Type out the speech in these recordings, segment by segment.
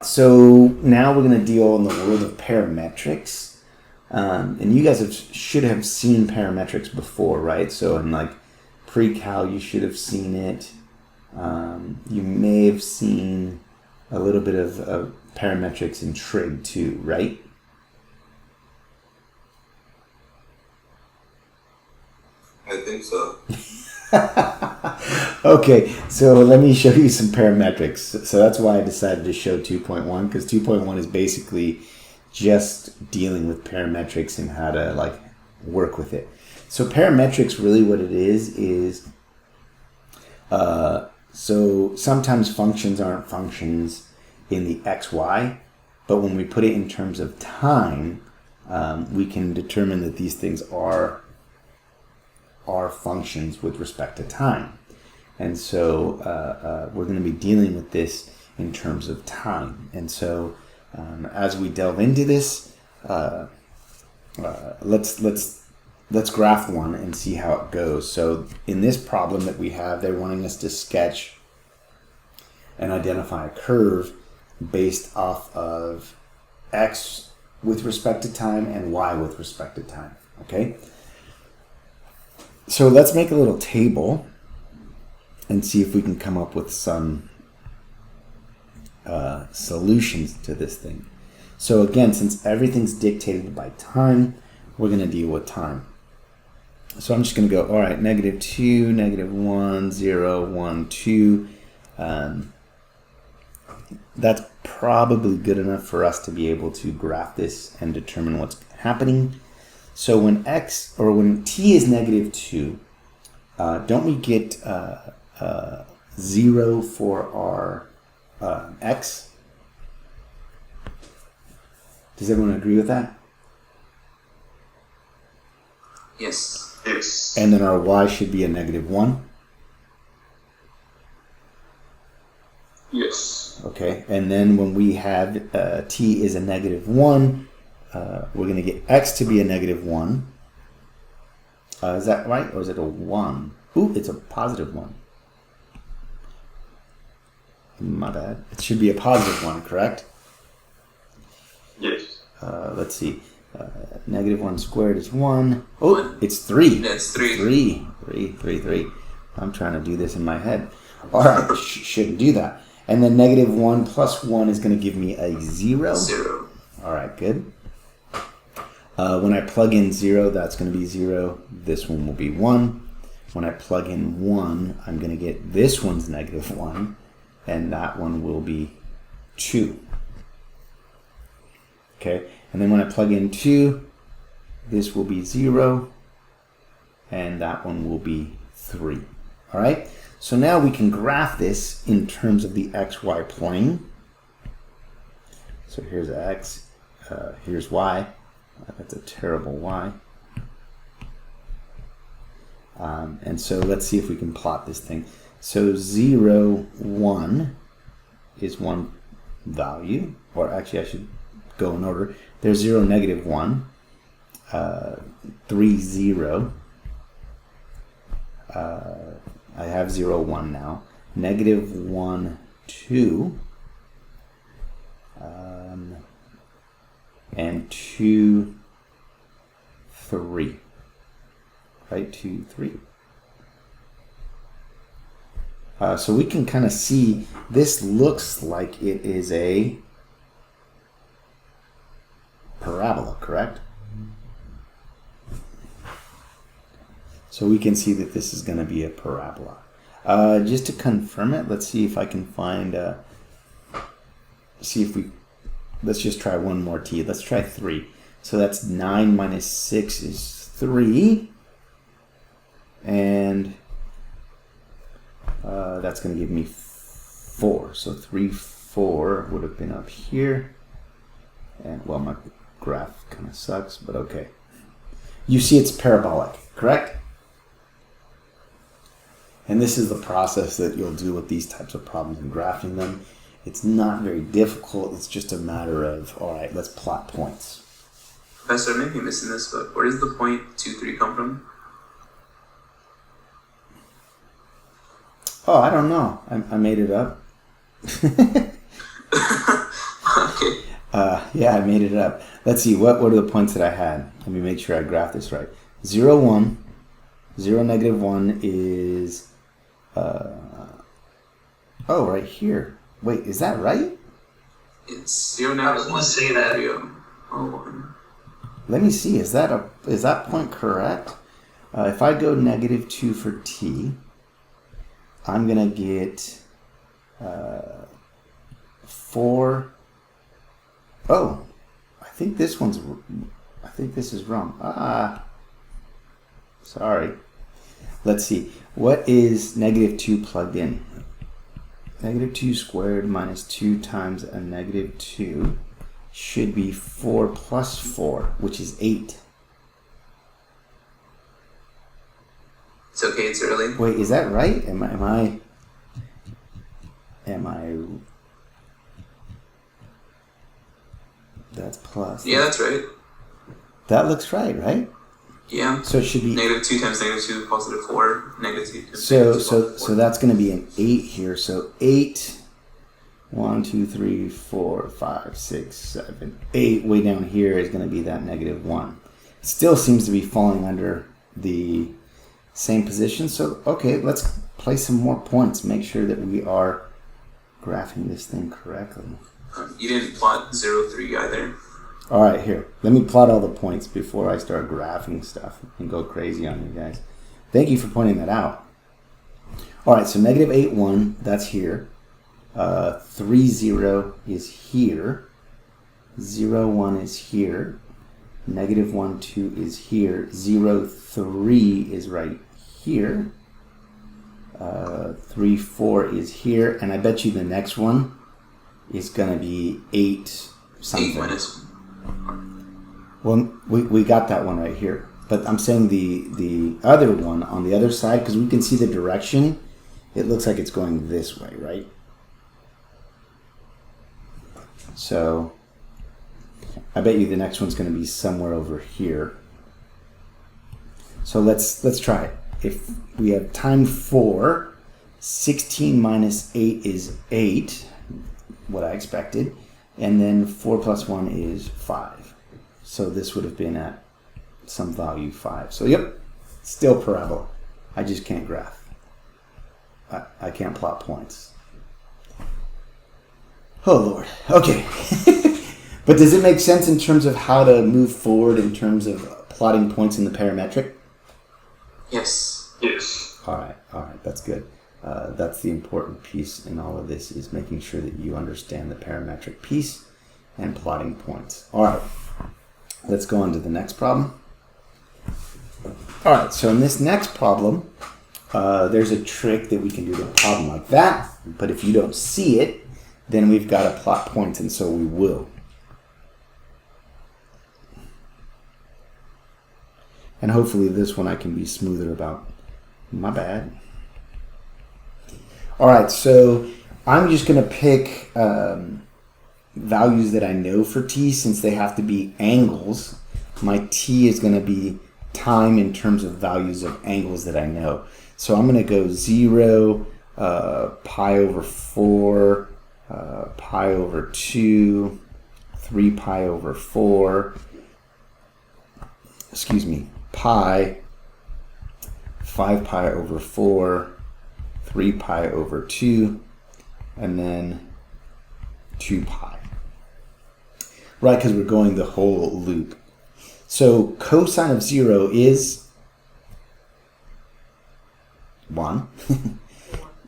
So now we're going to deal in the world of parametrics. And you guys should have seen parametrics before, right? So in like pre-cal, you should have seen it. You may have seen a little bit of parametrics in trig too, right? I think so. Okay, so let me show you some parametrics. So that's why I decided to show 2.1, because 2.1 is basically just dealing with parametrics and how to like work with it. So parametrics, really what it is so sometimes functions aren't functions in the xy, but when we put it in terms of time, we can determine that these things are functions with respect to time. And so we're going to be dealing with this in terms of time. And so as we delve into this, let's graph one and see how it goes. So in this problem that we have, they're wanting us to sketch and identify a curve based off of x with respect to time and y with respect to time. Okay? So let's make a little table and see if we can come up with some solutions to this thing. So again, since everything's dictated by time, we're going to deal with time. So I'm just going to go, all right, -2, -1, 0, 1, 2. That's probably good enough for us to be able to graph this and determine what's happening. So when t is -2, don't we get 0 for our x? Does everyone agree with that? Yes. And then our y should be a -1? Yes. Okay, and then when we have t is a -1, we're going to get x to be a -1. Is that right? Or is it a 1? Ooh, it's a +1. My bad. It should be a +1, correct? Yes. Let's see. -1 squared is 1. Oh, it's 3. That's 3. 3. I'm trying to do this in my head. All right, shouldn't do that. And then -1 plus 1 is going to give me a 0. 0. All right, good. When I plug in 0, that's going to be 0. This one will be 1. When I plug in 1, I'm going to get this one's -1, and that one will be 2. Okay, and then when I plug in 2, this will be 0, and that one will be 3. All right, so now we can graph this in terms of the xy plane. So here's x, here's y. That's a terrible y. And so let's see if we can plot this thing. So 0, 1 is one value, or actually I should go in order. There's 0, -1, 3, 0. I have 0, 1 now. -1, 2. And 2, 3. Right? 2, 3. So we can kind of see this looks like it is a parabola, correct? So we can see that this is going to be a parabola. Just to confirm it, let's see if I can find, let's just try one more t. Let's try 3. So that's 9 minus 6 is 3. And that's going to give me 4. So 3, 4 would have been up here. And, well, my graph kind of sucks, but okay. You see it's parabolic, correct? And this is the process that you'll do with these types of problems and graphing them. It's not very difficult. It's just a matter of, all right, let's plot points. Professor, I may be missing this, but where does the point 2, 3 come from? Oh, I don't know. I made it up. Yeah, I made it up. Let's see, what are the points that I had? Let me make sure I graph this right. 0, 1. 0, negative 1 is... oh, right here. Wait, is that right? It's 0, negative 1. Say that. 0, 1. Let me see, is that point correct? If I go negative 2 for t, I'm going to get 4... Oh, I think this is wrong. Sorry. Let's see. What is negative 2 plugged in? Negative 2 squared minus 2 times a negative 2 should be 4 plus 4, which is 8. It's okay, it's early. Wait, is that right? Am I that's plus. Yeah, that's right. That looks right? Yeah. So it should be negative 2 times negative 2 positive 4. Negative 2 times so negative 2 so positive 4. so that's going to be an 8 here. So 8 1 2 3 4 5 6 7 8 way down here is going to be that negative 1. It still seems to be falling under the same position. So okay, let's place some more points. Make sure that we are graphing this thing correctly. You didn't plot 0, 3 either. All right, here. Let me plot all the points before I start graphing stuff and go crazy on you guys. Thank you for pointing that out. All right, so negative 8, 1, that's here. 3, 0 is here. 0, 1 is here. Negative 1, 2 is here. 0, 3 is right here. 3, 4 is here. And I bet you the next one is going to be 8 something. 8 minus 1. Well, we got that one right here. But I'm saying the other one on the other side, because we can see the direction, it looks like it's going this way, right? So I bet you the next one's going to be somewhere over here. So let's try it. If we have time 4, 16 minus 8 is 8, what I expected. And then 4 plus 1 is 5. So this would have been at some value 5. So yep, still parabola. I just can't graph. I can't plot points. Oh Lord. Okay. But does it make sense in terms of how to move forward in terms of plotting points in the parametric? Yes. All right, that's good. That's the important piece in all of this, is making sure that you understand the parametric piece and plotting points. All right, let's go on to the next problem. All right, so in this next problem, there's a trick that we can do to a problem like that, but if you don't see it, then we've got to plot points, and so we will. And hopefully this one I can be smoother about. My bad. All right, so I'm just going to pick values that I know for t, since they have to be angles. My t is going to be time in terms of values of angles that I know. So I'm going to go 0, pi over 4, pi over 2, 3 pi over 4, excuse me, pi, 5 pi over 4, 3 pi over 2, and then 2 pi. Right, because we're going the whole loop. So cosine of 0 is 1.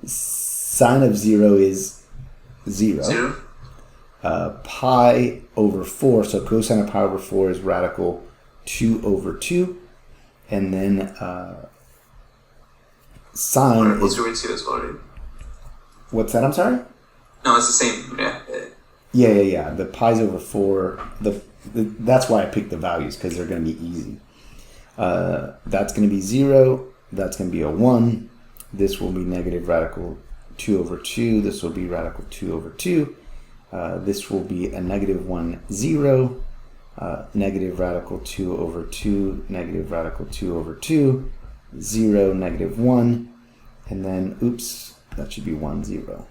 Sine of 0 is 0. Pi over 4, so cosine of pi over 4 is radical 2 over 2. And then sine is... What's that? I'm sorry? No, it's the same. Yeah. The pi's over 4. That's why I picked the values, because they're going to be easy. That's going to be 0. That's going to be a 1. This will be negative radical 2 over 2. This will be radical 2 over 2. This will be a negative 1, 0. Negative radical 2 over 2. Negative radical 2 over 2. 0, negative 1. And then, oops, that should be 1, 0.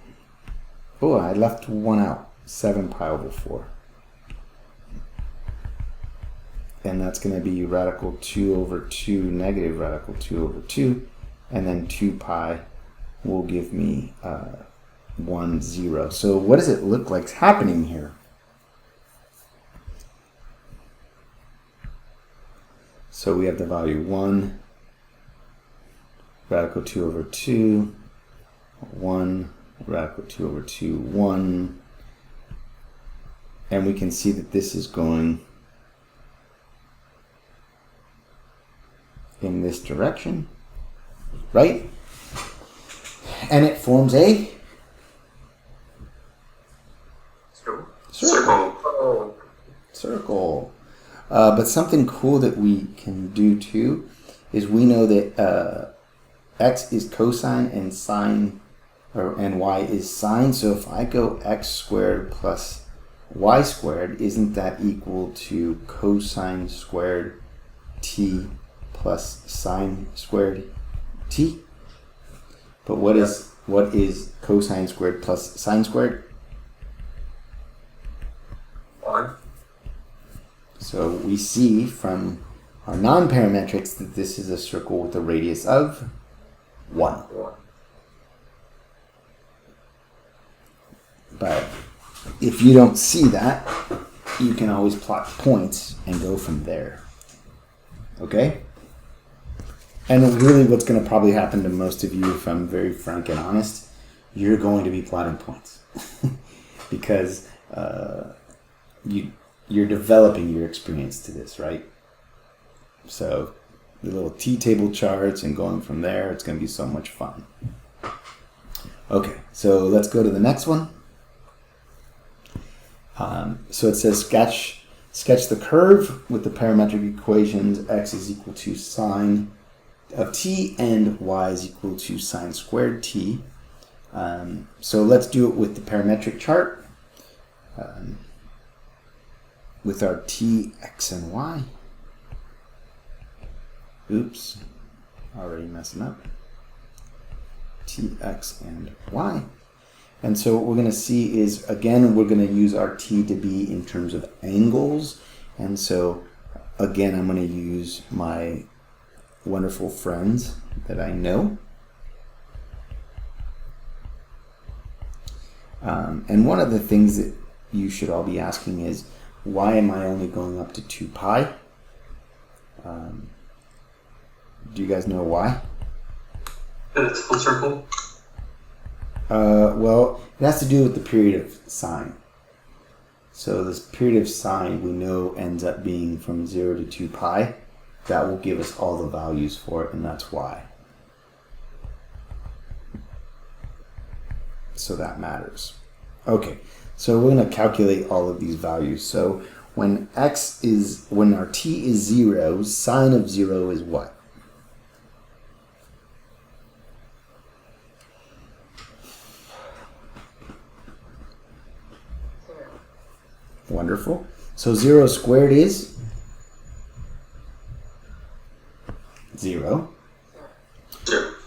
Oh, I left 1 out. 7 pi over 4. and that's going to be radical 2 over 2 negative radical 2 over 2, and then 2 pi will give me 1, 0. So what does it look like happening here? So we have the value 1, radical 2 over 2, 1, radical 2 over 2, 1, and we can see that this is going in this direction, right? And it forms a circle. Circle. But something cool that we can do too is we know that x is cosine and sine, and y is sine. So if I go x squared plus y squared, isn't that equal to cosine squared t plus sine squared t? But what is cosine squared plus sine squared? 1. So we see from our non-parametrics that this is a circle with a radius of 1. But if you don't see that, you can always plot points and go from there. Okay? And really what's going to probably happen to most of you, if I'm very frank and honest, you're going to be plotting points. Because you're developing your experience to this, right? So the little T-table charts and going from there, it's going to be so much fun. Okay, so let's go to the next one. So it says sketch the curve with the parametric equations. X is equal to sine of t and y is equal to sine squared t. So let's do it with the parametric chart. With our t, x, and y. Oops, already messing up. T, x, and y. And so what we're going to see is, again, we're going to use our t to be in terms of angles. And so, again, I'm going to use my wonderful friends that I know. And one of the things that you should all be asking is, why am I only going up to 2 pi? Do you guys know why? It's full circle. Well, it has to do with the period of sine. So this period of sine we know ends up being from 0 to 2 pi. That will give us all the values for it, and that's why. So that matters. Okay, so we're going to calculate all of these values. So when our t is 0, sine of 0 is what? Wonderful. So 0 squared is 0.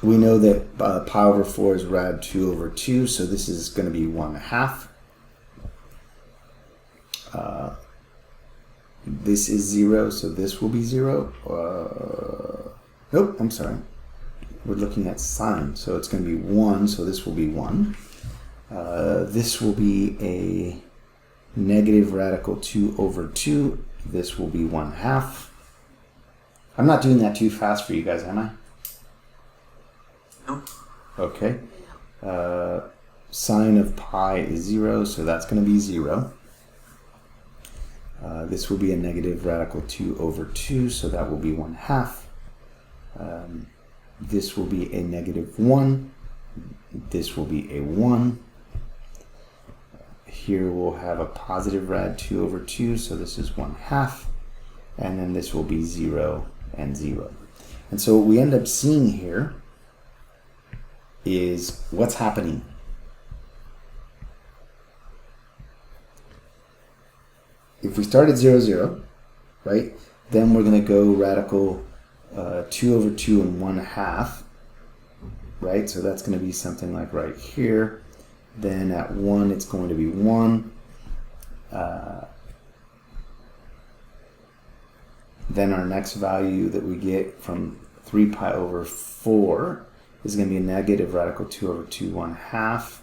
We know that pi over 4 is rad 2 over 2, so this is going to be 1/2. This is 0, so this will be 0. Nope, I'm sorry. We're looking at sine, so it's going to be 1, so this will be 1. This will be a negative radical 2 over 2. This will be 1/2. I'm not doing that too fast for you guys, am I? No. Okay. Sine of pi is 0, so that's going to be 0. This will be a negative radical 2 over 2, so that will be 1/2. This will be a negative 1. This will be a 1. Here we'll have a positive rad 2 over 2, so this is 1/2. And then this will be 0 and 0. And so what we end up seeing here is what's happening. If we start at 0, 0, right, then we're going to go radical 2 over 2 and 1/2, right? So that's going to be something like right here. Then at 1, it's going to be 1. then our next value that we get from 3 pi over 4 is going to be a negative radical 2 over 2 1/2.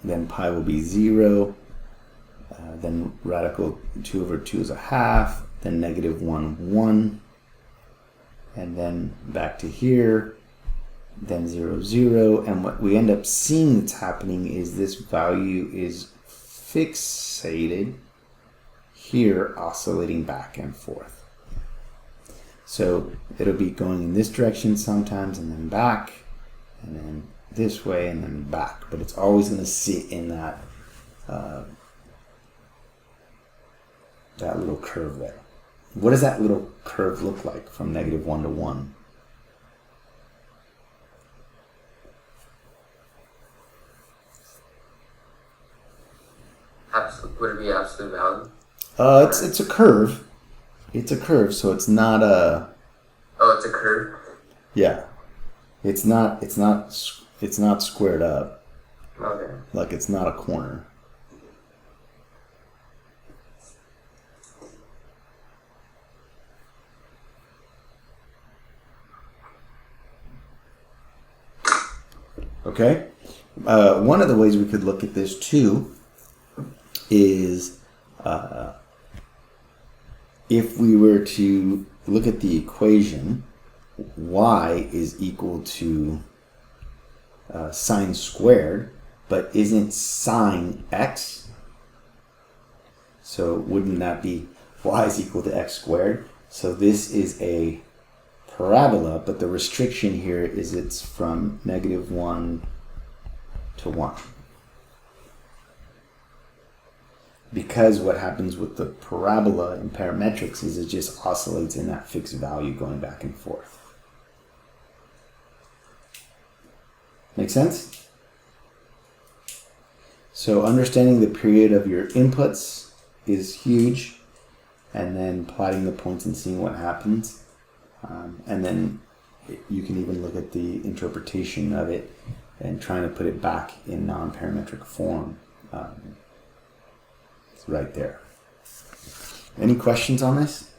Then pi will be 0. Then radical 2 over 2 is a half. Then negative 1 1. And then back to here. Then 0 0. And what we end up seeing that's happening is this value is fixated here, oscillating back and forth. So it'll be going in this direction sometimes, and then back, and then this way, and then back. But it's always going to sit in that that little curve there. What does that little curve look like from negative 1 to 1? Would it be absolute value? It's a curve. It's a curve, so it's not a. Oh, it's a curve. Yeah, it's not squared up. Okay. Like it's not a corner. Okay. One of the ways we could look at this too is if we were to look at the equation, y is equal to sine squared, but isn't sine x? So wouldn't that be y is equal to x squared? So this is a parabola, but the restriction here is it's from negative 1 to 1. Because what happens with the parabola in parametrics is it just oscillates in that fixed value going back and forth. Make sense? So understanding the period of your inputs is huge, and then plotting the points and seeing what happens. And then you can even look at the interpretation of it and trying to put it back in non-parametric form. It's right there. Any questions on this?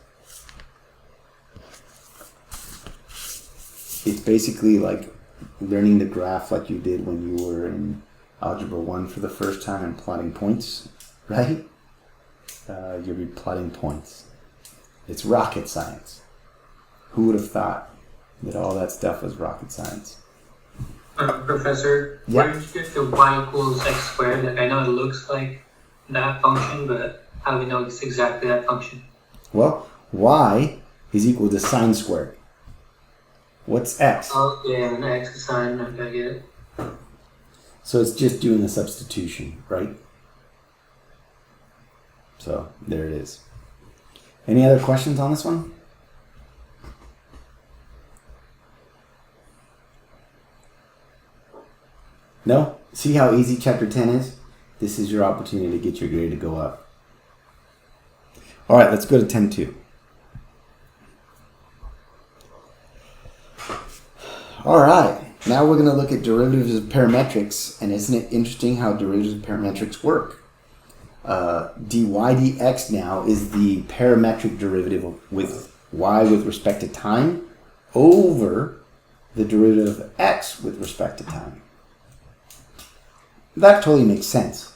It's basically like learning the graph like you did when you were in Algebra 1 for the first time and plotting points, right? You'll be plotting points. It's rocket science. Who would have thought that all that stuff was rocket science? Professor, Yeah. where did you get the y equals x squared? Like, I know it looks like that function, but how do we know it's exactly that function? Well, y is equal to sine squared. What's x? Oh, yeah, and x is sine, I get it. So it's just doing a substitution, right? So there it is. Any other questions on this one? No? See how easy chapter 10 is? This is your opportunity to get your grade to go up. All right, let's go to 10.2. All right, now we're going to look at derivatives of parametrics, and isn't it interesting how derivatives of parametrics work? dy dx now is the parametric derivative with y with respect to time over the derivative of x with respect to time. That totally makes sense.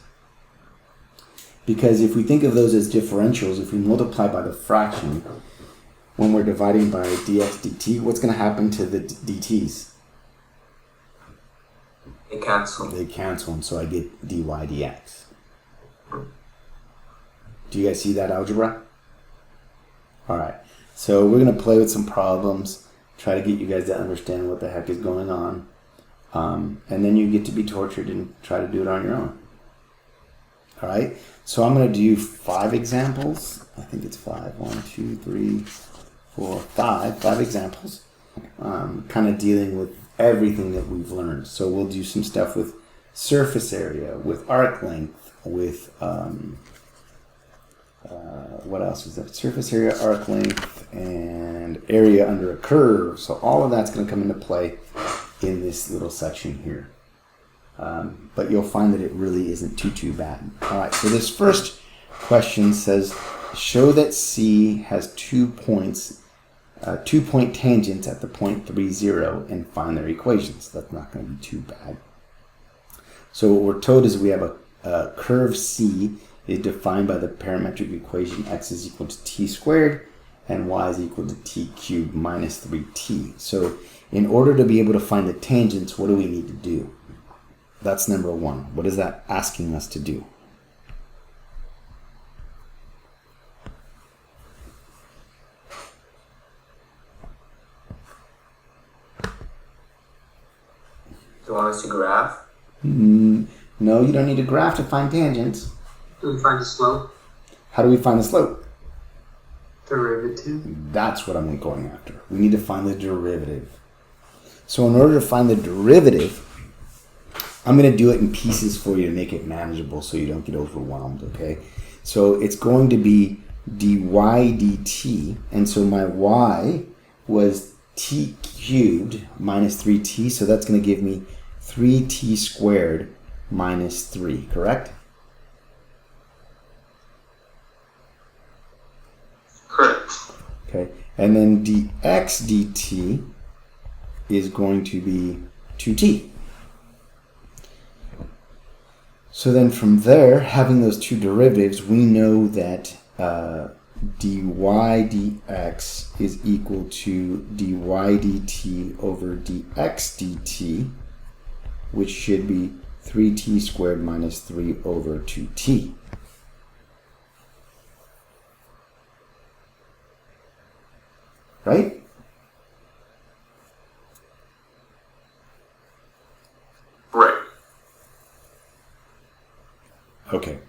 Because if we think of those as differentials, if we multiply by the fraction, when we're dividing by dx dt, what's going to happen to the dt's? They cancel. They cancel, and so I get dy dx. Do you guys see that algebra? All right. So we're going to play with some problems, try to get you guys to understand what the heck is going on. And then you get to be tortured and try to do it on your own. All right. So I'm going to do 5 examples. I think it's 5. 1, 2, 3, 4, 5. 5 examples. Kind of dealing with everything that we've learned. So we'll do some stuff with surface area, with arc length, with what else is that? Surface area, arc length, and area under a curve. So all of that's going to come into play in this little section here. But you'll find that it really isn't too bad. All right, so this first question says, show that C has 2 points, 2-point tangents at the point 3, 0, and find their equations. That's not going to be too bad. So what we're told is we have a curve C is defined by the parametric equation x is equal to t squared and y is equal to t cubed minus 3t. So in order to be able to find the tangents, what do we need to do? That's number one. What is that asking us to do? Do you want us to graph? No, you don't need a graph to find tangents. Do we find the slope? How do we find the slope? Derivative. That's what I'm going after. We need to find the derivative. So in order to find the derivative, I'm going to do it in pieces for you to make it manageable so you don't get overwhelmed, okay? So it's going to be dy dt, and so my y was t cubed minus 3t, so that's going to give me 3t squared minus 3, correct? Correct. Okay, and then dx dt is going to be 2t. So then from there, having those two derivatives, we know that dy dx is equal to dy dt over dx dt, which should be 3t squared minus 3 over 2t. Right? Right. Okay.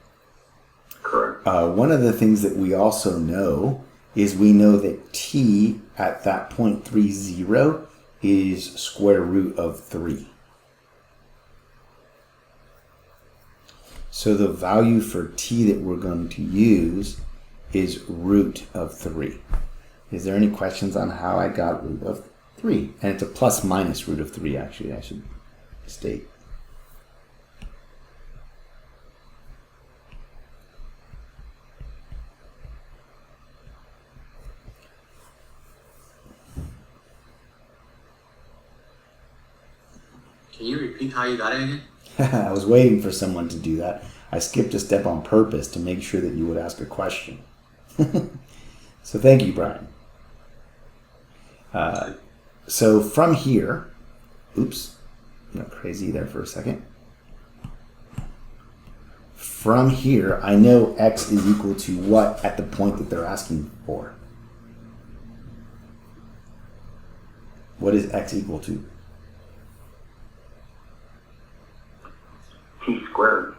Correct. One of the things that we also know is we know that t at that point 3, 0 is square root of 3. So the value for t that we're going to use is root of 3. Is there any questions on how I got root of 3? And it's a plus minus root of 3, actually, I should state. Can you repeat how you got it again? I was waiting for someone to do that. I skipped a step on purpose to make sure that you would ask a question. So thank you, Brian. So from here, oops, went crazy there for a second. From here, I know x is equal to what at the point that they're asking for? What is x equal to? T squared.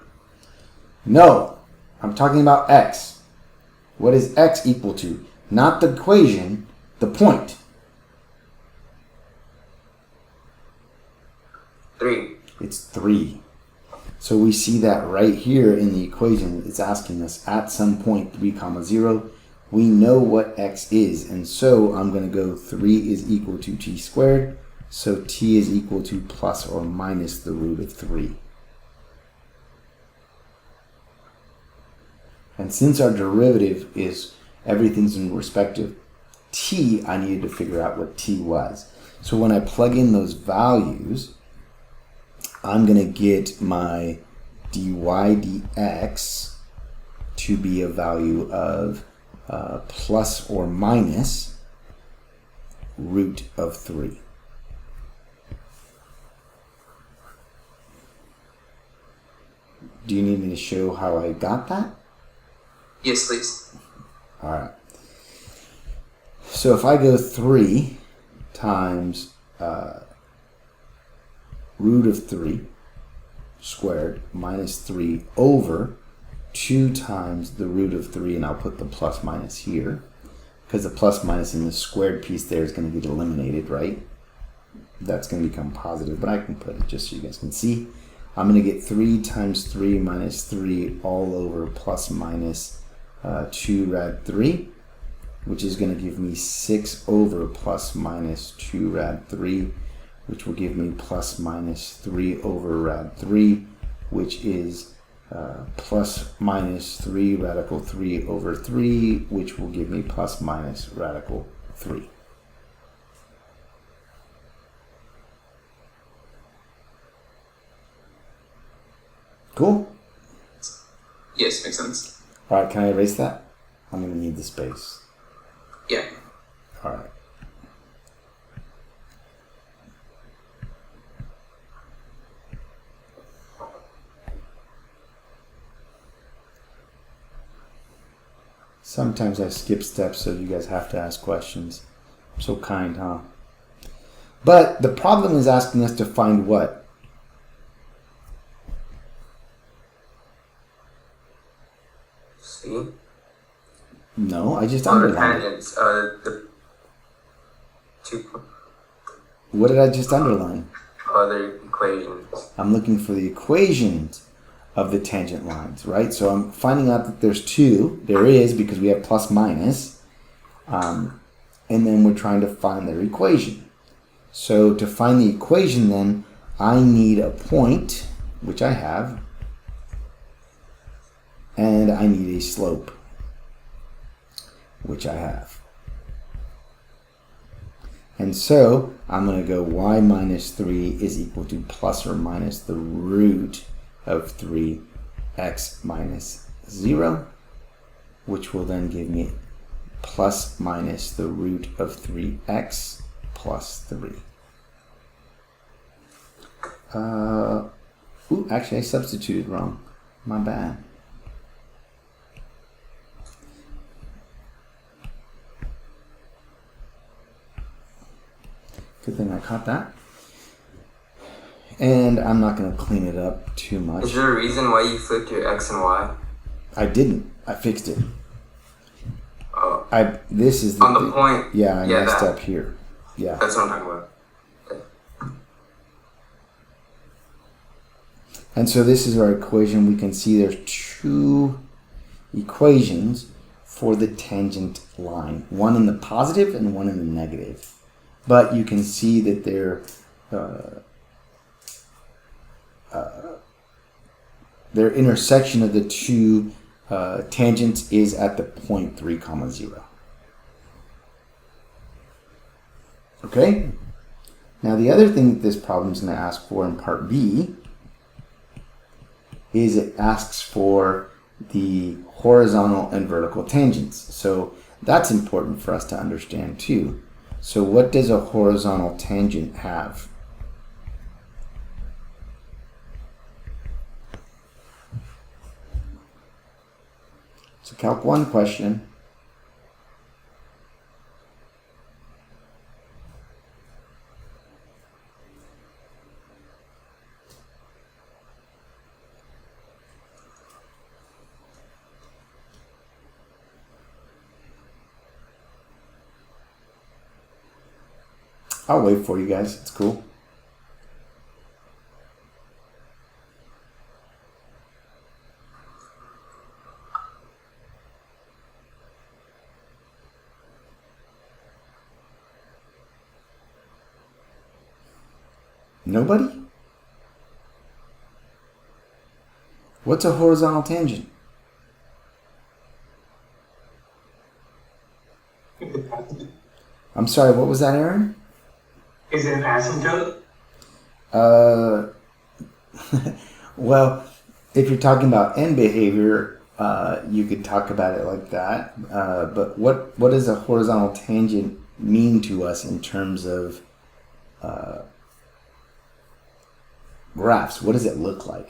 No, I'm talking about x. What is x equal to? Not the equation, the point. 3. It's 3. So we see that right here in the equation. It's asking us at some point 3, 0. We know what x is, and so I'm going to go 3 is equal to t squared. So t is equal to plus or minus the root of 3. And since our derivative is everything's in respect of t, I needed to figure out what t was. So when I plug in those values, I'm going to get my dy dx to be a value of plus or minus root of 3. Do you need me to show how I got that? Yes, please. All right. So if I go 3 times root of 3 squared minus 3 over 2 times the root of 3, and I'll put the plus minus here, because the plus minus in the squared piece there is going to get eliminated, right? That's going to become positive, but I can put it just so you guys can see. I'm going to get 3 times 3 minus 3 all over plus minus 2 rad 3, which is going to give me 6 over plus minus 2 rad 3, which will give me plus minus 3 over rad 3, which is plus minus 3 radical 3 over 3, which will give me plus minus radical 3. Cool? Yes, makes sense. All right, can I erase that? I'm going to need the space. Yeah. All right. Sometimes I skip steps so you guys have to ask questions. I'm so kind, huh? But the problem is asking us to find what? See? No, I just Oh, the underlined it. tangents. The 2 What did I just underline? other equations. I'm looking for the equations of the tangent lines, right? So I'm finding out that there's 2. There is, because we have plus minus. And then we're trying to find their equation. So to find the equation then, I need a point, which I have, and I need a slope, which I have. And so I'm going to go y minus 3 is equal to plus or minus the root of 3x minus 0, which will then give me plus minus the root of 3x plus 3. Ooh, actually I substituted wrong. My bad. Good thing I caught that. And I'm not going to clean it up too much. Is there a reason why you flipped your x and y? I didn't. I fixed it. Oh. This is the On the thing. point. Yeah, I messed that. up here. Yeah. That's what I'm talking about. And so this is our equation. We can see there's 2 equations for the tangent line. One in the positive and one in the negative. But you can see that their intersection of the 2 tangents is at the point 3, 0. Okay? Now the other thing that this problem is going to ask for in part B is it asks for the horizontal and vertical tangents. So that's important for us to understand too. So what does a horizontal tangent have? It's a Calc 1 question. I'll wait for you guys. It's cool. Nobody? What's a horizontal tangent? I'm sorry, what was that, Aaron? Is it an asymptote? Well, if you're talking about end behavior, you could talk about it like that. But what does a horizontal tangent mean to us in terms of graphs? What does it look like?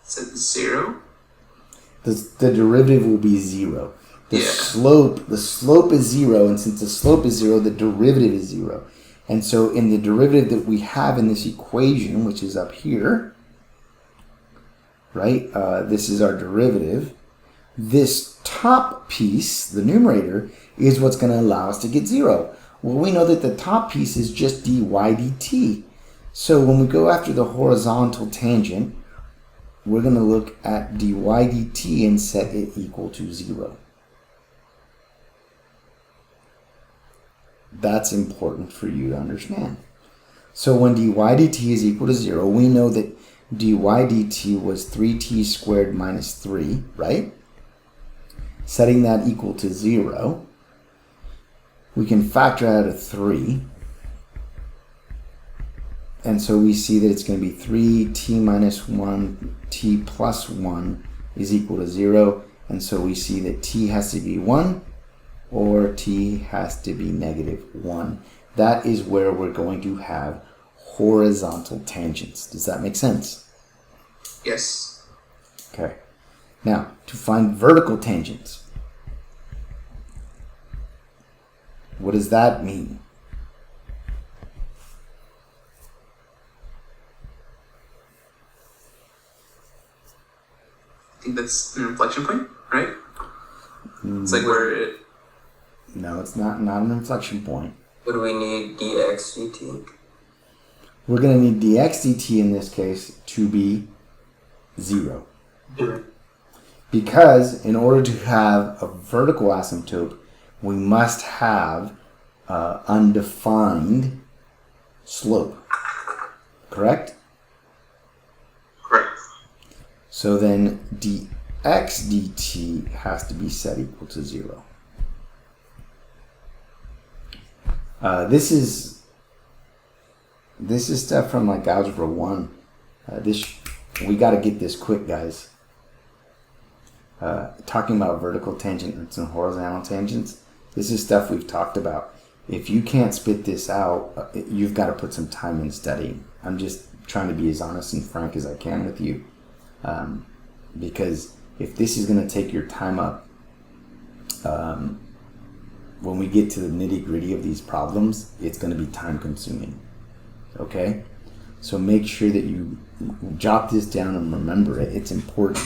Is it 0? The derivative will be 0. The slope is 0, and since the slope is 0, the derivative is 0. And so in the derivative that we have in this equation, which is up here, right, this is our derivative. This top piece, the numerator, is what's going to allow us to get 0. Well, we know that the top piece is just dy dt. So when we go after the horizontal tangent, we're going to look at dy dt and set it equal to 0. That's important for you to understand. So when dy dt is equal to 0, we know that dy dt was 3t squared minus 3, right? Setting that equal to 0, we can factor out a 3. And so we see that it's going to be 3t minus 1, t plus 1 is equal to 0. And so we see that t has to be 1 or t has to be negative 1. That is where we're going to have horizontal tangents. Does that make sense? Yes. Okay. Now, to find vertical tangents, what does that mean? I think that's an inflection point, right? It's like where it... No, it's not an inflection point. What do we need? dx dt? We're going to need dx dt in this case to be 0. Because in order to have a vertical asymptote, we must have undefined slope. Correct? Correct. So then dx dt has to be set equal to 0. This is stuff from like algebra 1. We got to get this quick, guys. Talking about vertical tangents and horizontal tangents, this is stuff we've talked about. If you can't spit this out, you've got to put some time in studying. I'm just trying to be as honest and frank as I can with you, because if this is going to take your time up, when we get to the nitty-gritty of these problems, it's going to be time consuming. Okay? So make sure that you jot this down and remember it. It's important.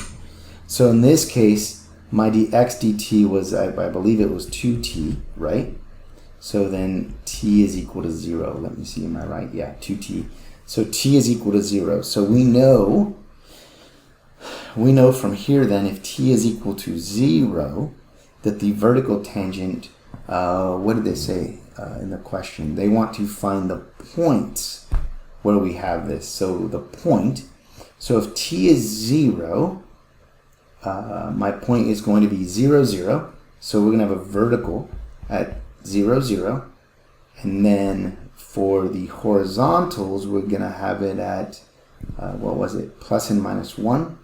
So in this case, my dx dt was, I believe it was 2t, right? So then t is equal to 0. Let me see, am I right? Yeah, 2t. So t is equal to 0. So we know from here then, if t is equal to 0, that the vertical tangent, what did they say in the question? They want to find the points where we have this. So the point, so if t is 0, my point is going to be 0, 0. So we're going to have a vertical at 0, 0. And then for the horizontals, we're going to have it at, what was it, plus and minus 1.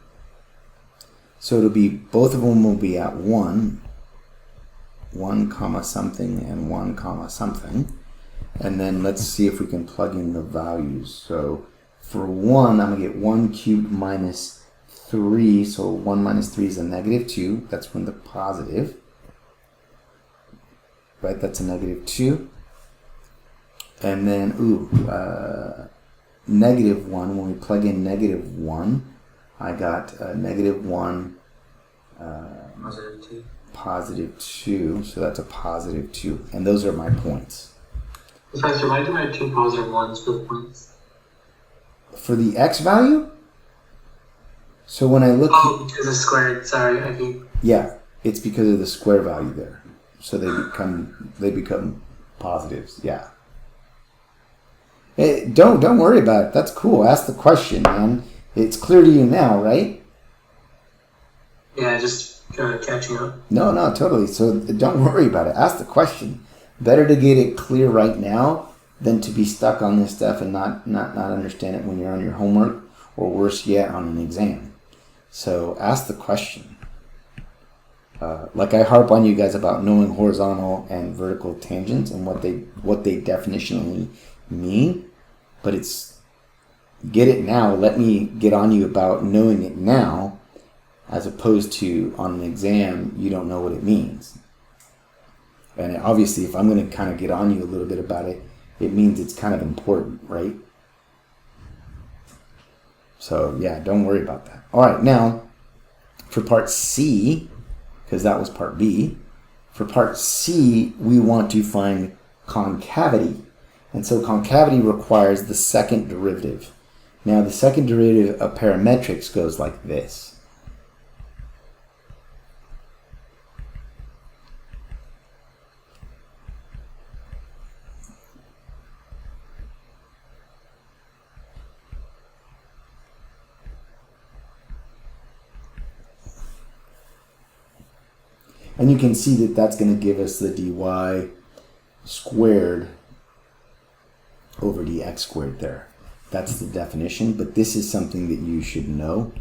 So it'll be, both of them will be at 1 comma something and 1 comma something. And then let's see if we can plug in the values. So for 1, I'm going to get 1 cubed minus 3. So 1 minus 3 is a negative 2. That's when the positive. Right, that's a negative 2. And then, negative 1. When we plug in negative 1, I got negative 1. Positive 2. Positive 2. So that's a positive 2. And those are my points. Professor, why do I have 2 positive 1s for the points? For the x value? So when I look... Oh, because it's squared. Sorry, I think. Yeah, it's because of the square value there. So they become positives. Yeah. Hey, don't worry about it. That's cool. Ask the question, man. It's clear to you now, right? Yeah, just catching up. No, totally. So don't worry about it. Ask the question. Better to get it clear right now than to be stuck on this stuff and not understand it when you're on your homework, or worse yet, on an exam. So ask the question. Like I harp on you guys about knowing horizontal and vertical tangents and what they definitionally mean, but it's get it now. Let me get on you about knowing it now, as opposed to on an exam you don't know what it means. And obviously, if I'm going to kind of get on you a little bit about it, it means it's kind of important, right? So yeah, don't worry about that. All right, now for part C, because that was part B, for part C, we want to find concavity. And so concavity requires the second derivative. Now the second derivative of parametrics goes like this. And you can see that that's going to give us the dy squared over dx squared there. That's the definition, but this is something that you should know.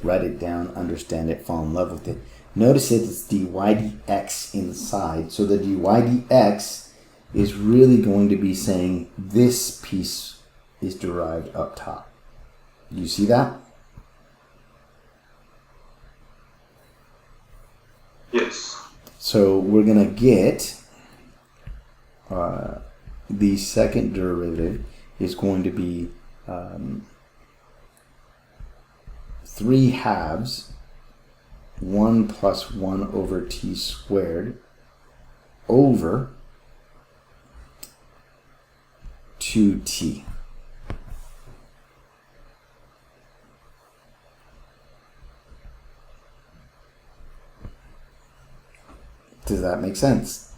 Write it down, understand it, fall in love with it. Notice that it's dy dx inside. So the dy dx is really going to be saying this piece is derived up top. You see that? Yes. So we're going to get the second derivative is going to be 3 halves 1 plus 1 over t squared over 2t. Does that make sense?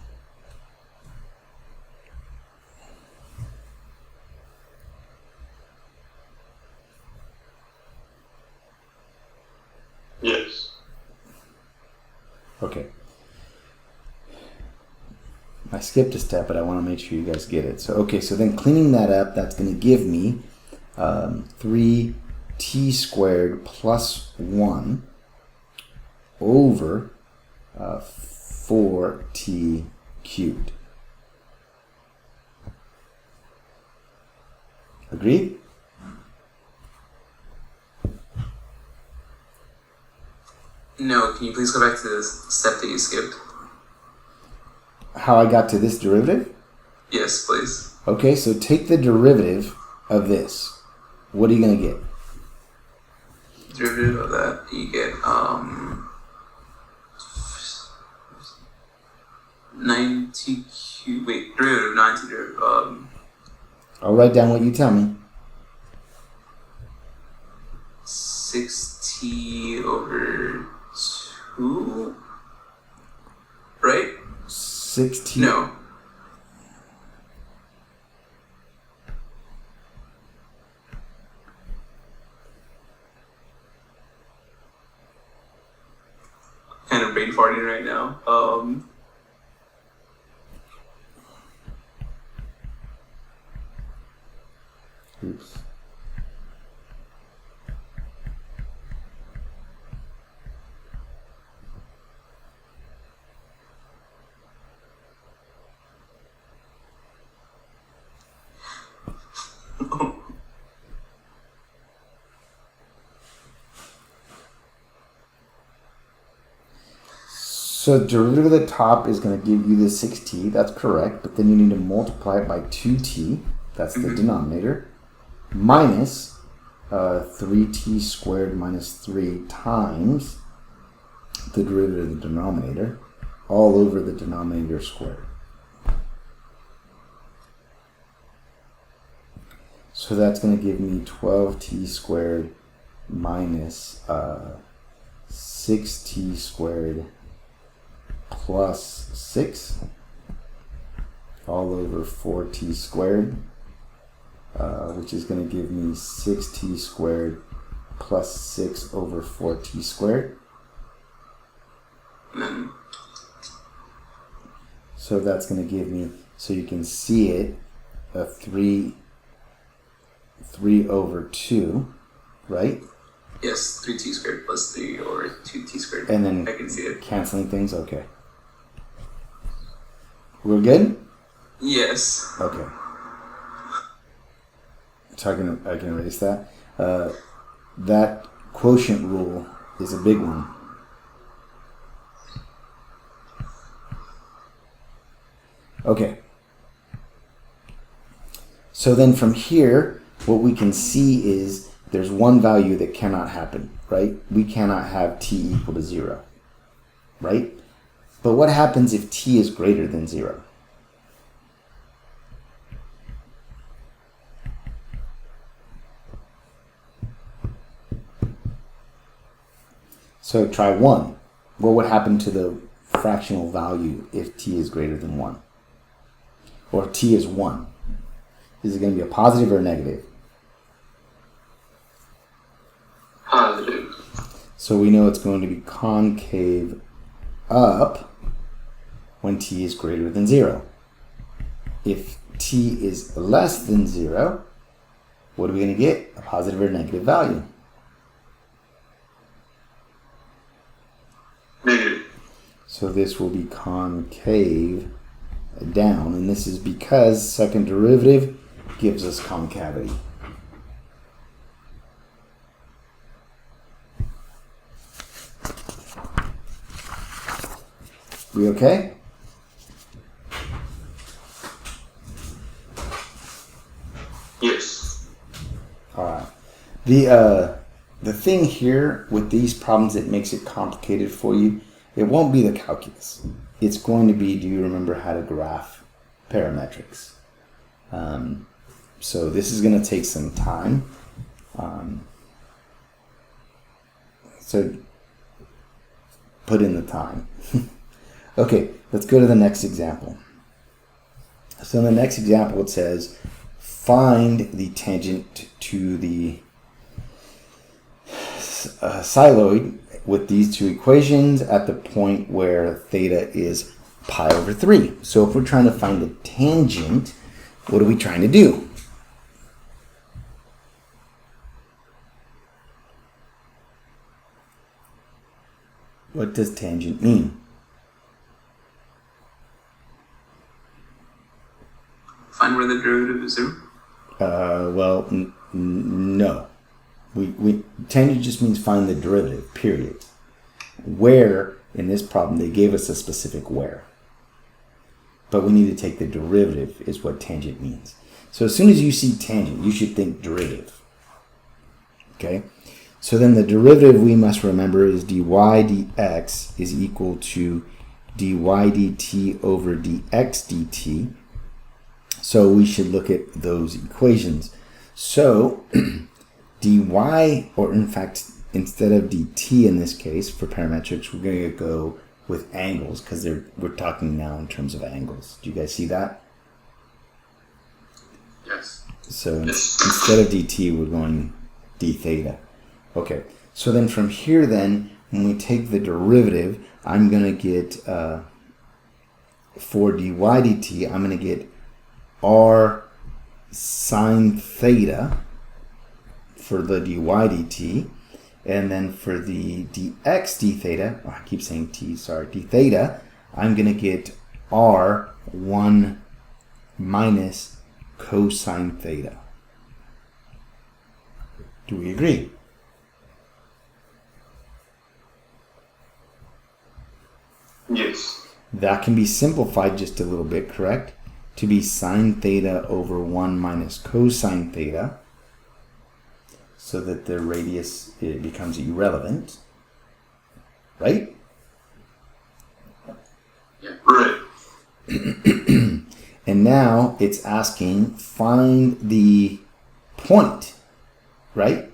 Yes. Okay. I skipped a step, but I want to make sure you guys get it. So, okay, so then cleaning that up, that's going to give me 3t squared plus 1 over 4t cubed. Agreed? No, can you please go back to the step that you skipped? How I got to this derivative? Yes, please. Okay, so take the derivative of this. What are you going to get? Derivative of that, you get 90 cubed. Wait, derivative of 90 derivative. I'll write down what you tell me. 6t over 2, right? 6t. No. Kind of brain farting right now. Oops. So derivative of the top is going to give you the 6t, that's correct, but then you need to multiply it by 2t, that's the denominator, minus 3t squared minus 3 times the derivative of the denominator, all over the denominator squared. So that's going to give me 12t squared minus 6t squared plus 6 all over 4t squared, which is going to give me 6t squared plus 6 over 4t squared. So that's going to give me, so you can see it, a 3 over 2, right? Yes, 3t squared plus 3 over 2t squared. And then I can see it. Canceling things, okay. We're good? Yes. Okay. So I can erase that. That quotient rule is a big one. Okay. So then from here, what we can see is there's one value that cannot happen, right? We cannot have t equal to 0, right? But what happens if t is greater than 0? So try 1. What would happen to the fractional value if t is greater than 1? Or t is 1? Is it going to be a positive or a negative? Positive. So we know it's going to be concave up when t is greater than 0. If t is less than 0, what are we going to get? A positive or negative value? Negative. So this will be concave down, and this is because second derivative gives us concavity. We okay? Yes. All right. The thing here with these problems that makes it complicated for you, it won't be the calculus. It's going to be, do you remember how to graph parametrics? So this is going to take some time. So put in the time. Okay, let's go to the next example. So in the next example, it says, find the tangent to the siloid with these two equations at the point where theta is pi over 3. So if we're trying to find the tangent, what are we trying to do? What does tangent mean? Find where the derivative is 0. Well, no. Tangent just means find the derivative, period. Where, in this problem, they gave us a specific where. But we need to take the derivative is what tangent means. So as soon as you see tangent, you should think derivative. Okay? So then the derivative we must remember is dy dx is equal to dy dt over dx dt. So we should look at those equations. So dy, or in fact, instead of dt in this case, for parametrics, we're going to go with angles because we're talking now in terms of angles. Do you guys see that? Yes. So instead of dt, we're going d theta. Okay, so then from here then, when we take the derivative, I'm going to get, for dy dt, I'm going to get r sine theta for the dy dt, and then for the dx d theta, oh, I keep saying t, sorry, d theta, I'm going to get r 1 minus cosine theta. Do we agree? Yes. That can be simplified just a little bit, correct? To be sine theta over 1 minus cosine theta, so that the radius becomes irrelevant, right? Yeah. Right. And now it's asking find the point, right?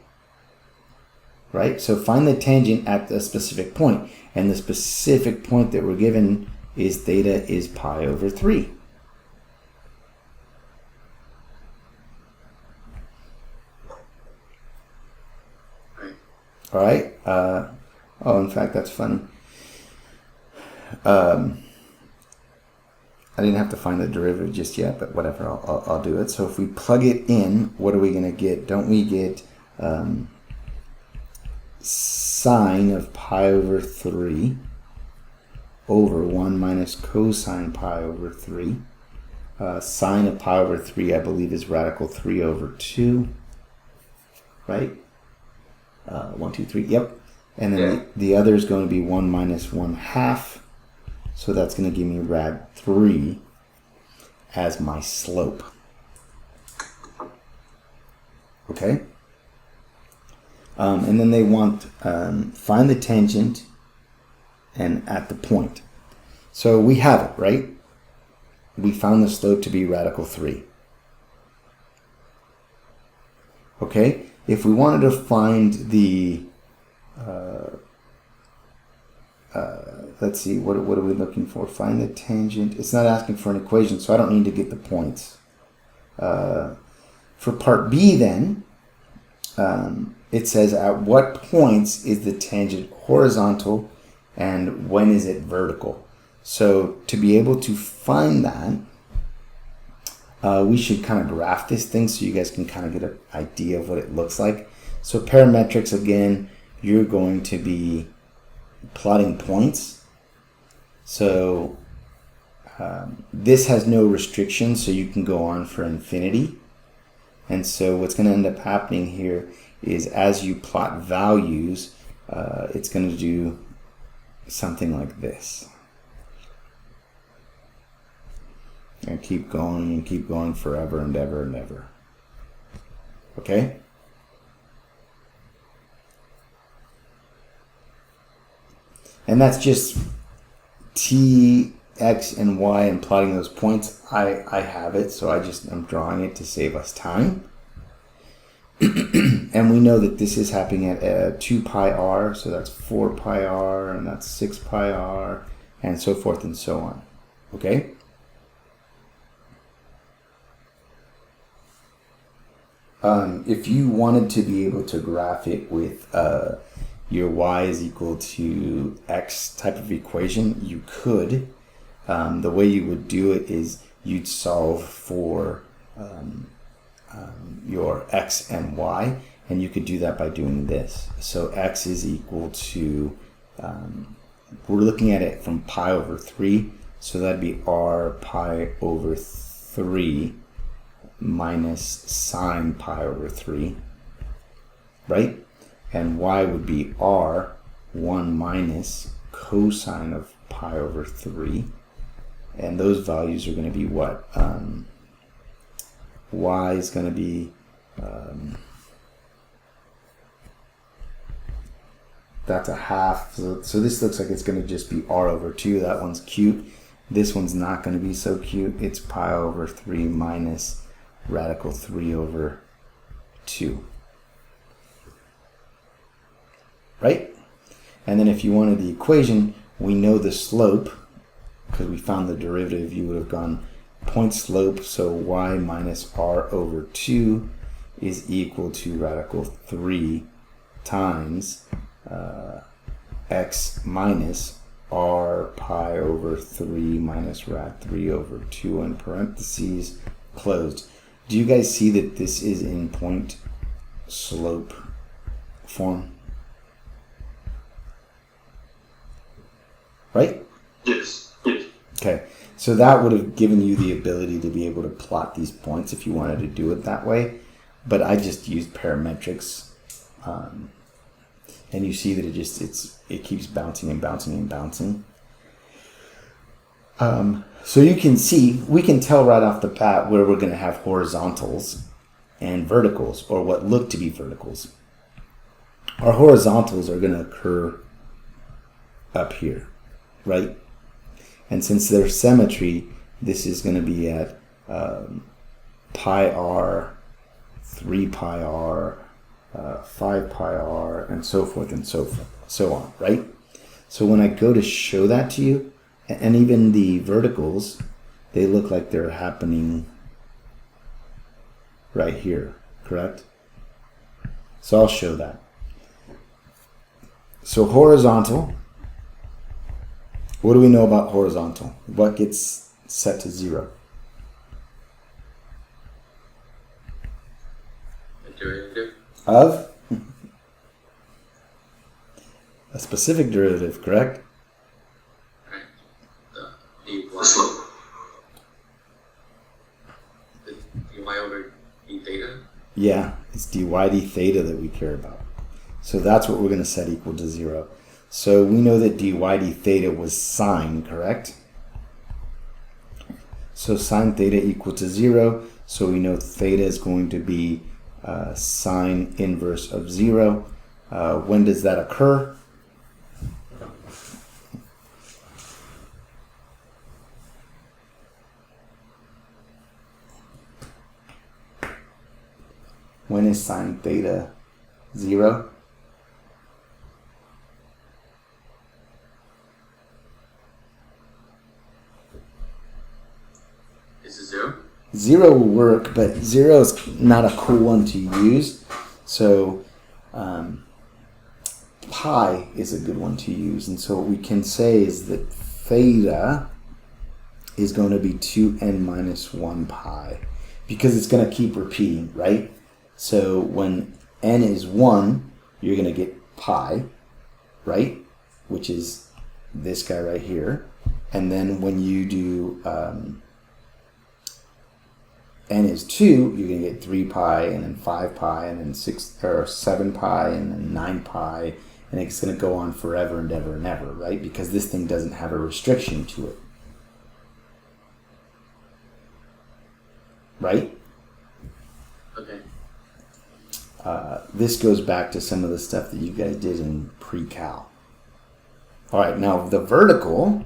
Right? So find the tangent at a specific point. And the specific point that we're given is theta is pi over 3. Right. All right? Oh, in fact, that's funny. I didn't have to find the derivative just yet, but whatever, I'll do it. So if we plug it in, what are we going to get? Don't we get sine of pi over 3 over 1 minus cosine pi over 3. Sine of pi over 3, I believe, is radical 3 over 2. Right? 1, 2, 3, yep. And then the other is going to be 1 minus 1 half. So that's going to give me rad 3 as my slope. Okay? And then they want find the tangent and at the point. So we have it, right? We found the slope to be radical 3. Okay? If we wanted to find the, let's see, what are we looking for? Find the tangent. It's not asking for an equation, so I don't need to get the points. For part B then, it says at what points is the tangent horizontal and when is it vertical? So to be able to find that, we should kind of graph this thing so you guys can kind of get an idea of what it looks like. So parametrics, again, you're going to be plotting points. So this has no restrictions, so you can go on for infinity. And so what's going to end up happening here is as you plot values, it's going to do something like this. And keep going forever and ever and ever. Okay? And that's just t, x, and y and plotting those points. I have it, so I'm drawing it to save us time. And we know that this is happening at 2 pi r, so that's 4 pi r, and that's 6 pi r, and so forth and so on. Okay? If you wanted to be able to graph it with your y is equal to x type of equation, you could. The way you would do it is you'd solve for your x and y, and you could do that by doing this. So x is equal to, we're looking at it from pi over 3, so that'd be r pi over 3 minus sine pi over 3, right? And y would be r 1 minus cosine of pi over 3. And those values are going to be what? Y is going to be, that's a half. So this looks like it's going to just be r over 2. That one's cute. This one's not going to be so cute. It's pi over 3 minus radical 3 over 2. Right? And then if you wanted the equation, we know the slope, because we found the derivative. You would have gone point slope, so y minus r over 2 is equal to radical 3 times x minus r pi over 3 minus rad 3 over 2 in parentheses closed. Do you guys see that this is in point slope form? Right? Yes. Yes. Okay, so that would have given you the ability to be able to plot these points if you wanted to do it that way. But I just used parametrics, and you see that it keeps bouncing and bouncing and bouncing. So you can see, we can tell right off the bat where we're going to have horizontals and verticals, or what look to be verticals. Our horizontals are going to occur up here, right? And since there's symmetry, this is going to be at pi r, 3 pi r, 5 pi r, and so forth and so on, right? So when I go to show that to you, and even the verticals, they look like they're happening right here, correct? So I'll show that. So horizontal, what do we know about horizontal? What gets set to 0? The derivative. Of? A specific derivative, correct? Right. The slope. The dy over d theta. Yeah, it's dy d theta that we care about. So that's what we're going to set equal to 0. So we know that dy d theta was sine, correct? So sine theta equal to 0. So we know theta is going to be sine inverse of 0. When does that occur? When is sine theta 0? Is it 0? 0 will work, but 0 is not a cool one to use. So pi is a good one to use. And so what we can say is that theta is going to be 2n minus 1 pi, because it's going to keep repeating, right? So when n is 1, you're going to get pi, right? Which is this guy right here. And then when you do n is 2, you're going to get 3 pi, and then 5 pi, and then 7 pi, and then 9 pi, and it's going to go on forever and ever and ever, right? Because this thing doesn't have a restriction to it. Right? Okay. This goes back to some of the stuff that you guys did in pre-cal. All right, now the vertical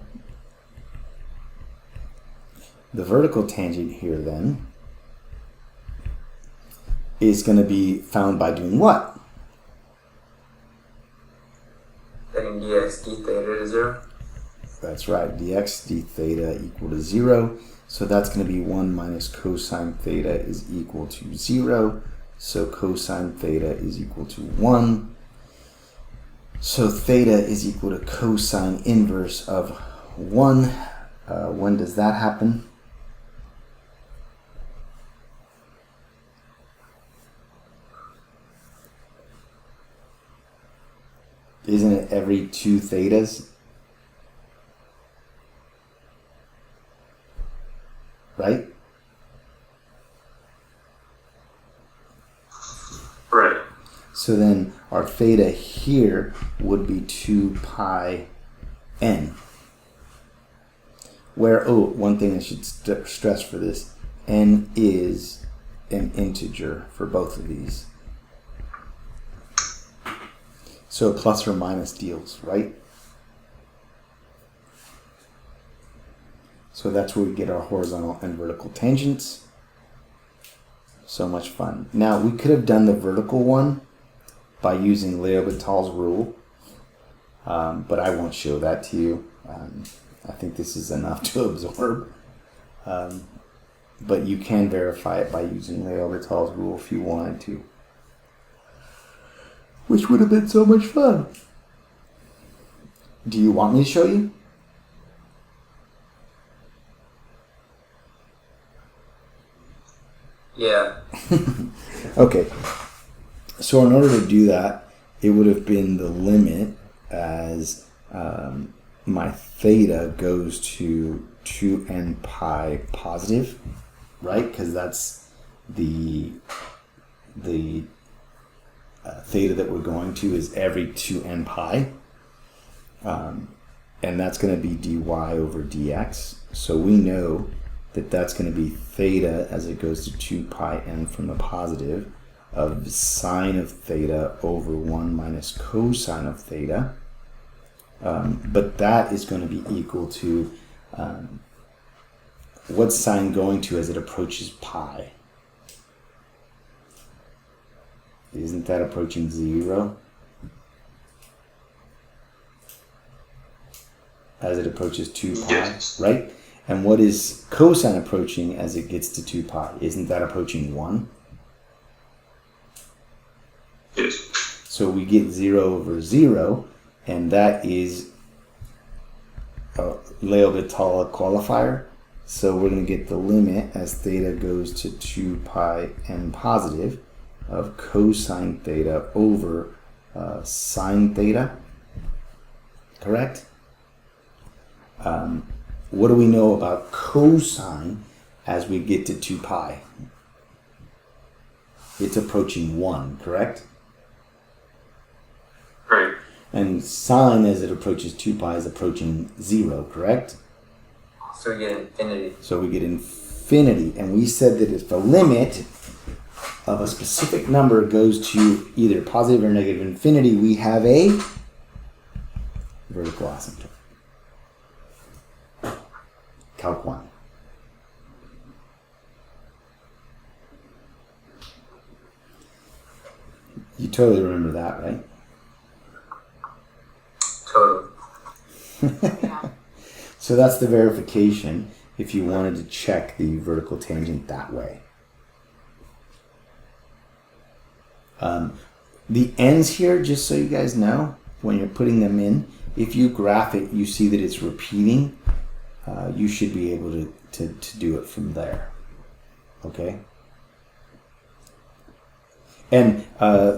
tangent here then is going to be found by doing what? Setting dx d theta to 0. That's right, dx d theta equal to 0. So that's going to be 1 minus cosine theta is equal to 0. So cosine theta is equal to 1. So theta is equal to cosine inverse of 1. When does that happen? Isn't it every 2 thetas? Right? Right. So then our theta here would be 2 pi n. Where, oh, one thing I should stress for this, n is an integer for both of these. So plus or minus deals, right? So that's where we get our horizontal and vertical tangents. So much fun. Now, we could have done the vertical one by using L'Hopital's rule, but I won't show that to you. I think this is enough to absorb. But you can verify it by using L'Hopital's rule if you wanted to, which would have been so much fun. Do you want me to show you? Yeah. Okay. So in order to do that, it would have been the limit as my theta goes to 2n pi positive, right? Because that's the theta that we're going to is every 2n pi. And that's going to be dy over dx. So we know that that's going to be theta as it goes to 2 pi n from the positive of sine of theta over 1 minus cosine of theta. But that is going to be equal to what's sine going to as it approaches pi? Isn't that approaching 0? As it approaches 2 pi, Yes. right? And what is cosine approaching as it gets to 2 pi? Isn't that approaching 1? Yes. So we get 0 over 0, and that is a L'Hopital qualifier. So we're going to get the limit as theta goes to 2 pi n positive of cosine theta over sine theta. Correct? What do we know about cosine as we get to 2 pi? It's approaching 1, correct? Right. And sine as it approaches 2 pi is approaching 0, correct? So we get infinity. So we get infinity. And we said that if the limit of a specific number goes to either positive or negative infinity, we have a vertical asymptote. Calc 1. You totally remember that, right? Total. So that's the verification if you wanted to check the vertical tangent that way. The ends here, just so you guys know, when you're putting them in, if you graph it, you see that it's repeating, you should be able to do it from there. Okay? And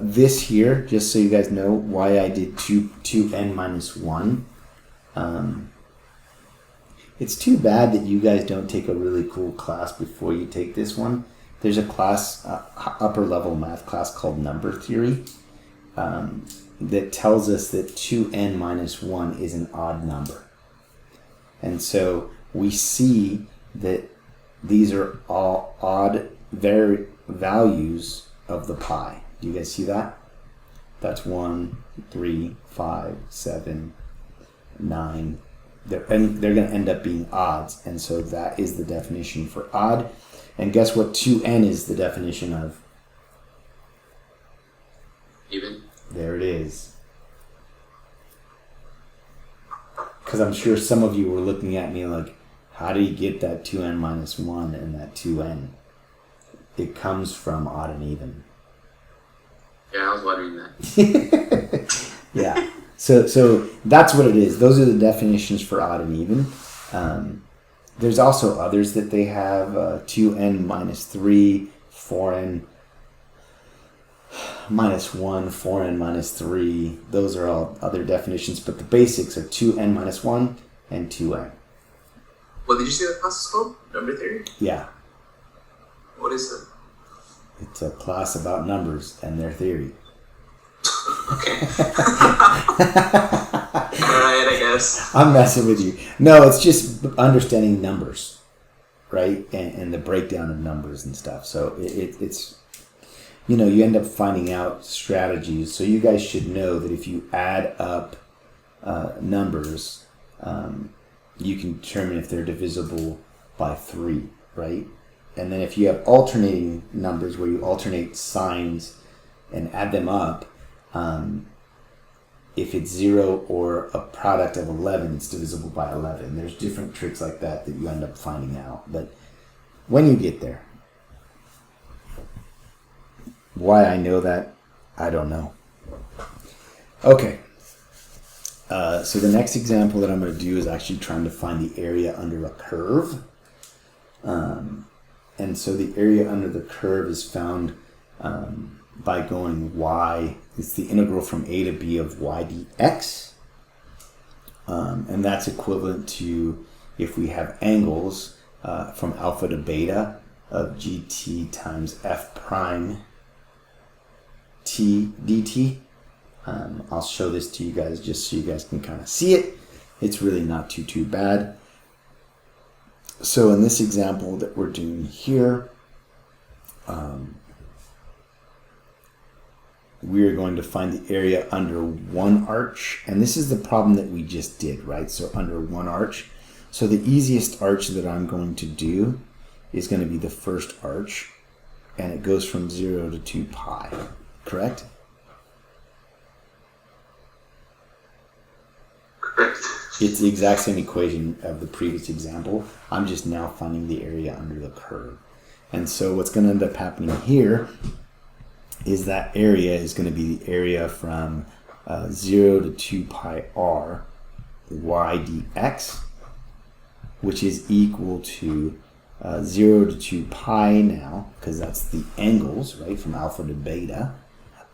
this here, just so you guys know why I did 2n minus 1. It's too bad that you guys don't take a really cool class before you take this one. There's a class, upper level math class called number theory, that tells us that 2n minus 1 is an odd number. And so we see that these are all odd values of the pi. Do you guys see that? That's 1, 3, 5, 7, 9. They're going to end up being odds. And so that is the definition for odd. And guess what 2n is the definition of? Even. There it is. Because I'm sure some of you were looking at me like, how do you get that 2n minus 1 and that 2n? It comes from odd and even. Yeah, I was wondering that. Yeah. So that's what it is. Those are the definitions for odd and even. There's also others that they have, 2n minus 3, 4n minus 1, 4n minus 3. Those are all other definitions, but the basics are 2n minus 1 and 2n. What did you say that class is called? Number theory? Yeah. What is it? It's a class about numbers and their theory. Okay. Alright, I guess. I'm messing with you. No, it's just understanding numbers, right? And the breakdown of numbers and stuff. So it's, you end up finding out strategies. So you guys should know that if you add up numbers, you can determine if they're divisible by 3, right? And then if you have alternating numbers where you alternate signs and add them up, if it's 0 or a product of 11, it's divisible by 11. There's different tricks like that you end up finding out. But when you get there, why I know that, I don't know. Okay. So the next example that I'm going to do is actually trying to find the area under a curve. And so the area under the curve is found by going y. It's the integral from a to b of y dx. And that's equivalent to if we have angles from alpha to beta of gt times f prime t dt. I'll show this to you guys just so you guys can kind of see it. It's really not too bad. So in this example that we're doing here, we are going to find the area under one arch. And this is the problem that we just did, right? So under one arch. So the easiest arch that I'm going to do is going to be the first arch. And it goes from 0 to 2 pi, correct? Correct. It's the exact same equation of the previous example. I'm just now finding the area under the curve. And so what's going to end up happening here is that area is going to be the area from 0 to 2 pi r y dx, which is equal to 0 to 2 pi now, because that's the angles, right, from alpha to beta,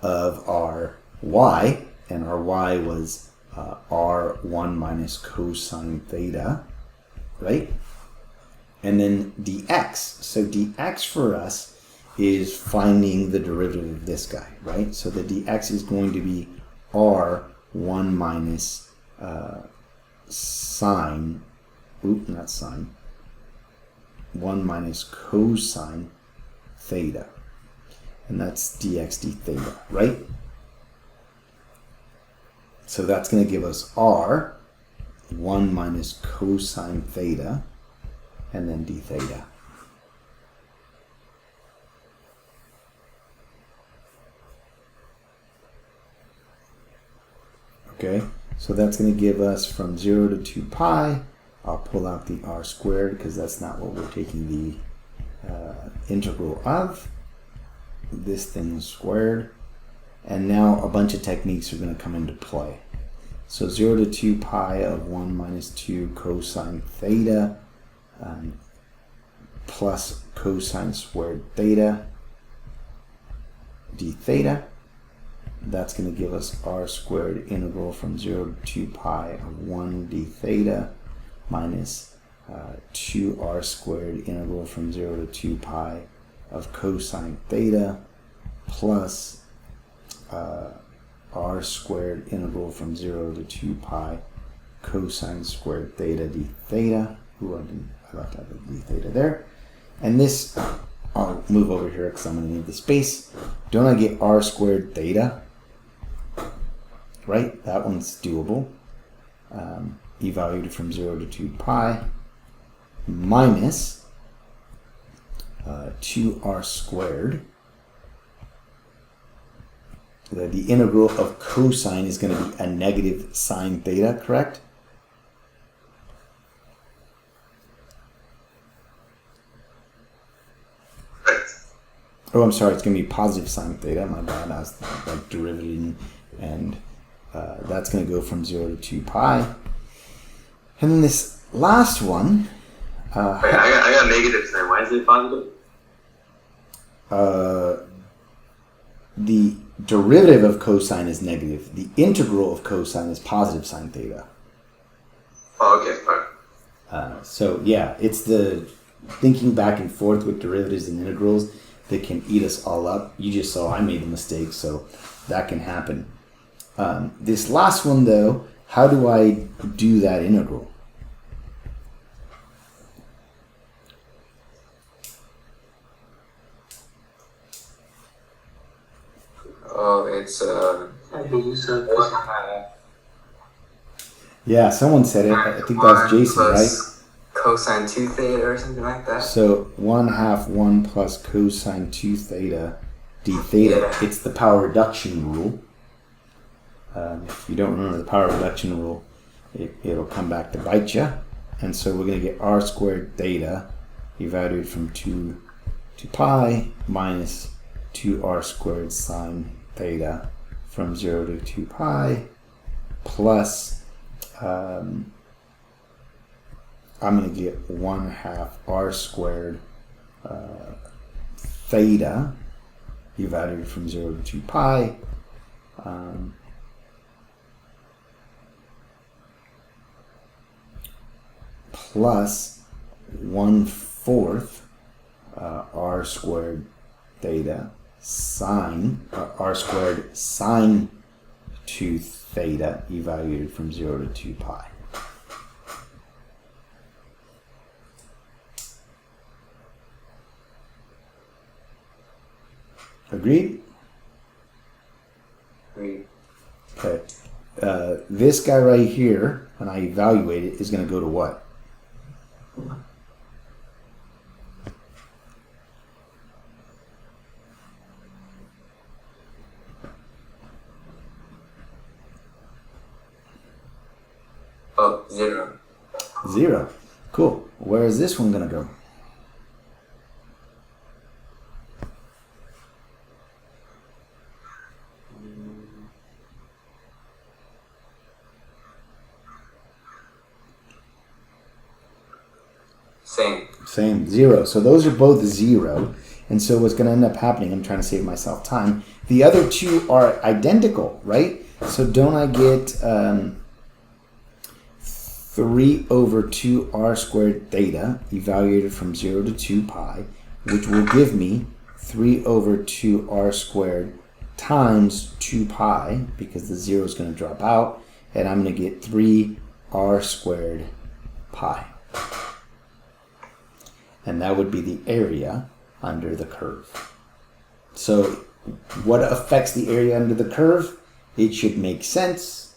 of our y, and our y was r1 minus cosine theta, right? And then dx. So dx for us is finding the derivative of this guy, right? So the dx is going to be r1 minus sine, not sine, 1 minus cosine theta. And that's dx d theta, right? So that's going to give us r 1 minus cosine theta and then d theta. Okay, so that's going to give us from 0 to 2 pi. I'll pull out the r squared because that's not what we're taking the integral of. This thing squared. And now a bunch of techniques are going to come into play. So 0 to 2 pi of 1 minus 2 cosine theta plus cosine squared theta d theta. That's going to give us r squared integral from 0 to 2 pi of 1 d theta minus 2r squared integral from 0 to 2 pi of cosine theta plus r squared integral from 0 to 2 pi cosine squared theta d theta. Ooh, I left out the d theta there. And this, I'll move over here because I'm going to need the space. Don't I get r squared theta? Right? That one's doable. Evaluated from 0 to 2 pi minus 2r squared. The integral of cosine is going to be a negative sine theta, correct? Oh, I'm sorry, it's going to be positive sine theta. My bad, I was like derivative, and that's going to go from 0 to 2 pi. And then this last one. Wait, I got negative sign. Why is it positive? The derivative of cosine is negative. The integral of cosine is positive sine theta. Oh, okay, fine. So yeah, it's the thinking back and forth with derivatives and integrals that can eat us all up. You just saw I made the mistake, so that can happen. This last one though, how do I do that integral? Oh, it's The use of 1 cosine. half Yeah, someone said it. I think that was Jason, right? plus cosine 2 theta or something like that. So 1/2 1 plus cosine 2 theta d theta. Yeah. It's the power reduction rule. If you don't remember the power reduction rule, it'll come back to bite you. And so we're going to get r squared theta evaluated from 2 to pi minus 2r squared sine theta from 0 to 2 pi plus I'm going to get 1/2 r squared theta evaluated from 0 to 2 pi plus 1/4 r squared theta sine r squared sine 2 theta evaluated from 0 to 2 pi. Agreed? Agreed. Okay. This guy right here, when I evaluate it, is going to go to what? Oh, 0. 0. Cool. Where is this one going to go? Same, 0. So those are both 0. And so what's going to end up happening, I'm trying to save myself time, the other two are identical, right? So don't I get 3 over 2 r squared theta evaluated from 0 to 2 pi, which will give me 3 over 2 r squared times 2 pi, because the 0 is going to drop out, and I'm going to get 3 r squared pi. And that would be the area under the curve. So what affects the area under the curve? It should make sense.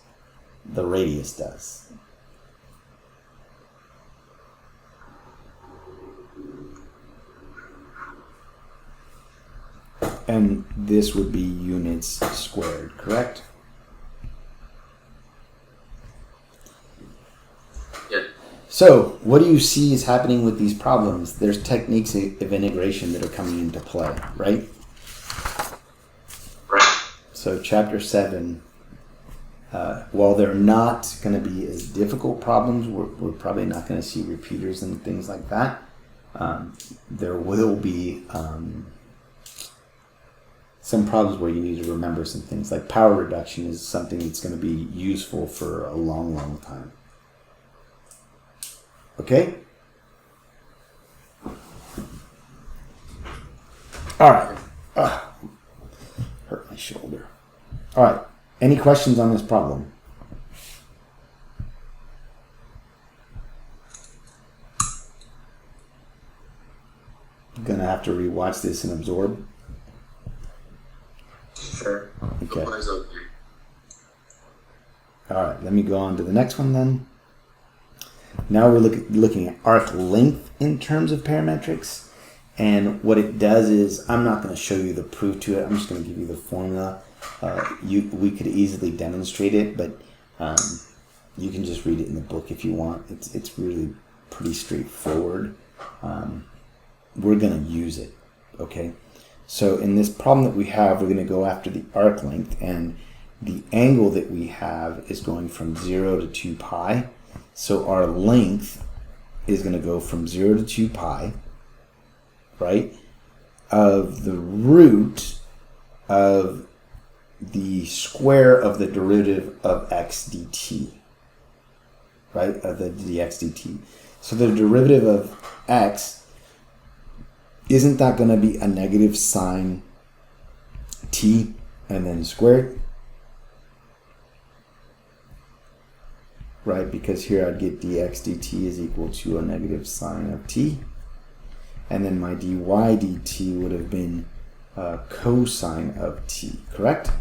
The radius does. And this would be units squared, correct? Yeah. So, what do you see is happening with these problems? There's techniques of integration that are coming into play, right? Right. So, chapter 7, while they're not going to be as difficult problems, we're probably not going to see repeaters and things like that. There will be some problems where you need to remember some things, like power reduction is something that's going to be useful for a long, long time. Okay? All right. Hurt my shoulder. All right. Any questions on this problem? I'm going to have to rewatch this and absorb. Sure. Okay. All right. Let me go on to the next one then. Now we're looking at arc length in terms of parametrics. And what it does is, I'm not going to show you the proof to it. I'm just going to give you the formula. We could easily demonstrate it, but you can just read it in the book if you want. It's really pretty straightforward. We're going to use it, okay? So in this problem that we have, we're going to go after the arc length, and the angle that we have is going from 0 to 2 pi. So our length is going to go from 0 to 2 pi, right, of the root of the square of the derivative of x dt, right, of the dx dt. So the derivative of x, isn't that going to be a negative sine t and then squared? Right, because here I'd get dx dt is equal to a negative sine of t. And then my dy dt would have been cosine of t, correct?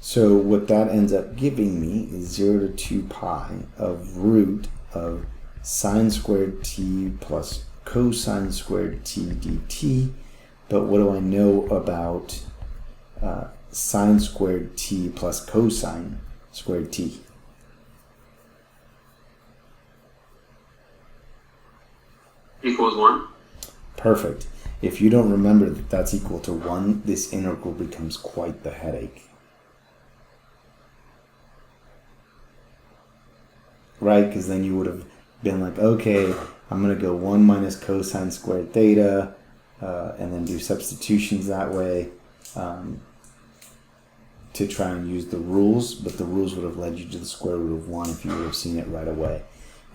So what that ends up giving me is 0 to 2 pi of root of sine squared t plus cosine squared t dt. But what do I know about sine squared t plus cosine squared t? Equals 1. Perfect. If you don't remember that that's equal to 1, this integral becomes quite the headache. Right? Because then you would have been like, okay, I'm going to go 1 minus cosine squared theta, and then do substitutions that way. To try and use the rules, but the rules would have led you to the square root of 1 if you would have seen it right away.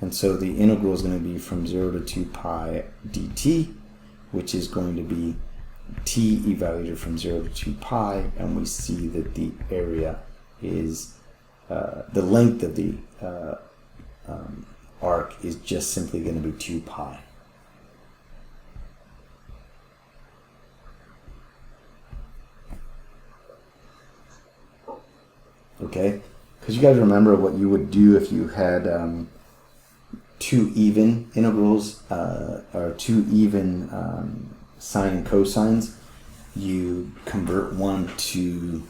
And so the integral is going to be from 0 to 2 pi dt, which is going to be t evaluated from 0 to 2 pi, and we see that the area is, the length of the arc is just simply going to be 2 pi. Okay, because you guys remember what you would do if you had two even integrals or two even sine and cosines. You convert one to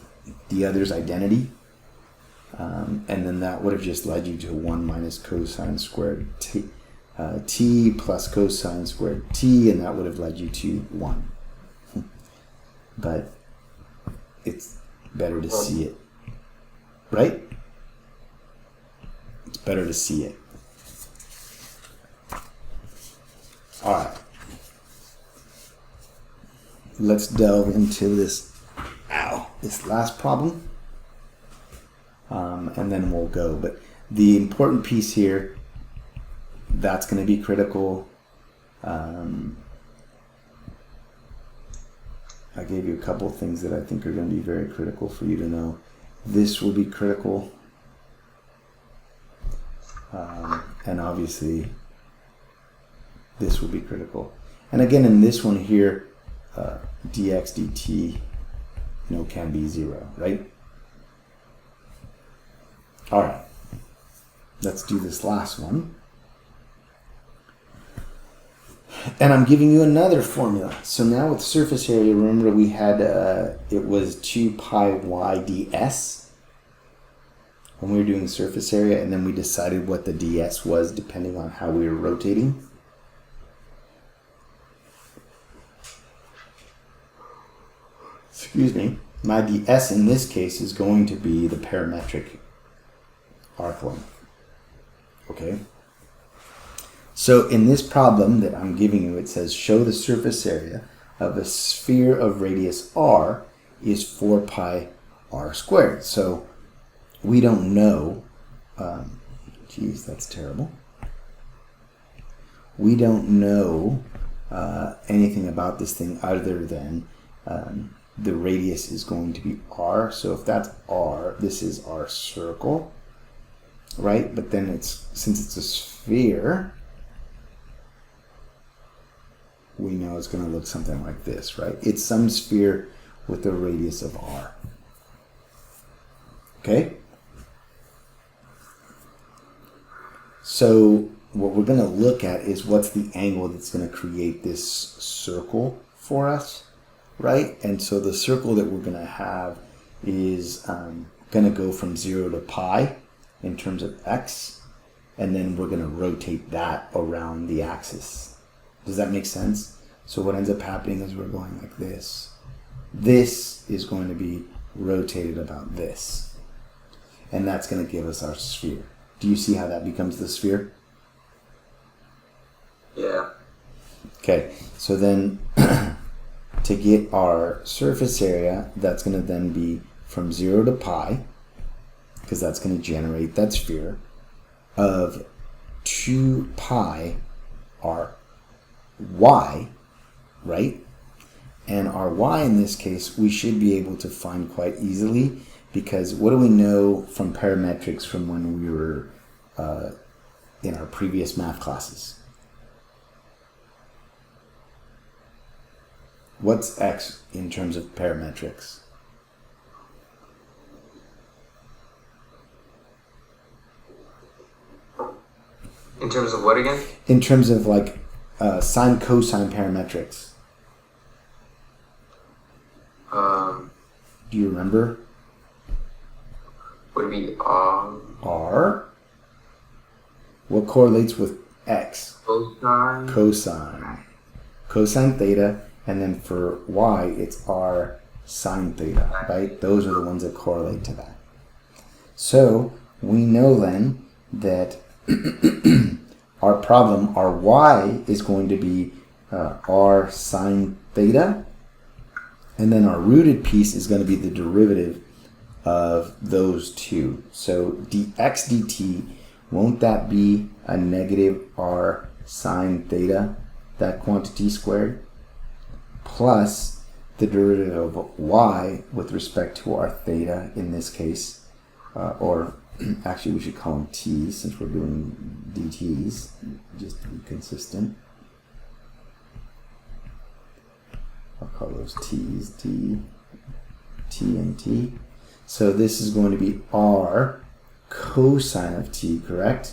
the other's identity, and then that would have just led you to 1 minus cosine squared t plus cosine squared t, and that would have led you to 1. But it's better to see it. Right? It's better to see it. All right. Let's delve into this last problem. And then we'll go. But the important piece here, that's going to be critical. I gave you a couple of things that I think are going to be very critical for you to know. This will be critical, and obviously this will be critical. And again, in this one here, dx dt, can be 0, right? All right, let's do this last one. And I'm giving you another formula. So now with surface area, remember we had, it was 2 pi y ds, when we were doing surface area and then we decided what the ds was depending on how we were rotating? Excuse me. My ds in this case is going to be the parametric arc length. Okay? So in this problem that I'm giving you, it says show the surface area of a sphere of radius r is 4 pi r squared. So we don't know, geez, that's terrible. We don't know anything about this thing other than the radius is going to be r. So if that's r, this is our circle, right? But then it's, since it's a sphere, we know it's going to look something like this, right? It's some sphere with a radius of r. Okay? So what we're going to look at is what's the angle that's going to create this circle for us, right? And so the circle that we're going to have is going to go from 0 to pi in terms of x, and then we're going to rotate that around the axis. Does that make sense? So what ends up happening is we're going like this. This is going to be rotated about this. And that's going to give us our sphere. Do you see how that becomes the sphere? Yeah. Okay, so then to get our surface area, that's going to then be from 0 to pi, because that's going to generate that sphere, of 2 pi r y, right? And our y in this case, we should be able to find quite easily, because what do we know from parametrics from when we were in our previous math classes? What's x in terms of parametrics? In terms of what again? In terms of like sine cosine parametrics. Do you remember? Would be R. What correlates with x? cosine. Cosine. Cosine theta, and then for y, it's r sine theta, right? Those are the ones that correlate to that. So we know then that our problem, our y, is going to be r sine theta, and then our rooted piece is going to be the derivative of those two. So dx dt, won't that be a negative r sine theta, that quantity squared, plus the derivative of y with respect to our theta in this case, or actually we should call them t's since we're doing dt's, just to be consistent. I'll call those t's, t, and t. So this is going to be r cosine of t, correct?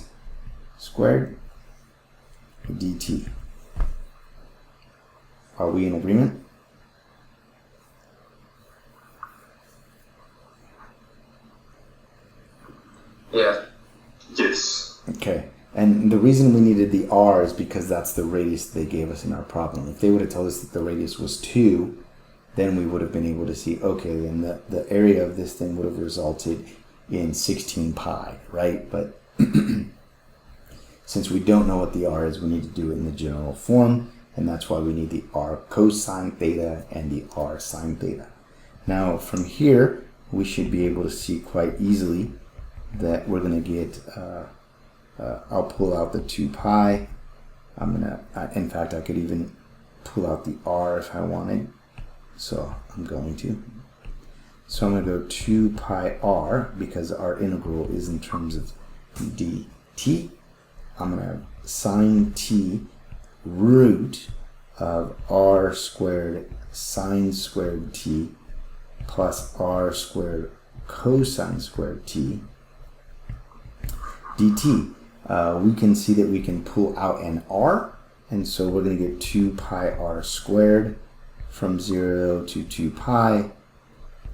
Squared dt. Are we in agreement? Yeah. Yes. Okay. And the reason we needed the r is because that's the radius they gave us in our problem. If they would have told us that the radius was 2, then we would have been able to see, okay, then the area of this thing would have resulted in 16 pi, right? But since we don't know what the r is, we need to do it in the general form, and that's why we need the r cosine theta and the r sine theta. Now, from here, we should be able to see quite easily that we're going to get, I'll pull out the 2 pi. In fact, I could even pull out the r if I wanted. So I'm going to. So I'm going to go 2 pi r, because our integral is in terms of dt. I'm going to have sine t root of r squared sine squared t plus r squared cosine squared t dt. We can see that we can pull out an r, and so we're going to get 2 pi r squared from 0 to 2 pi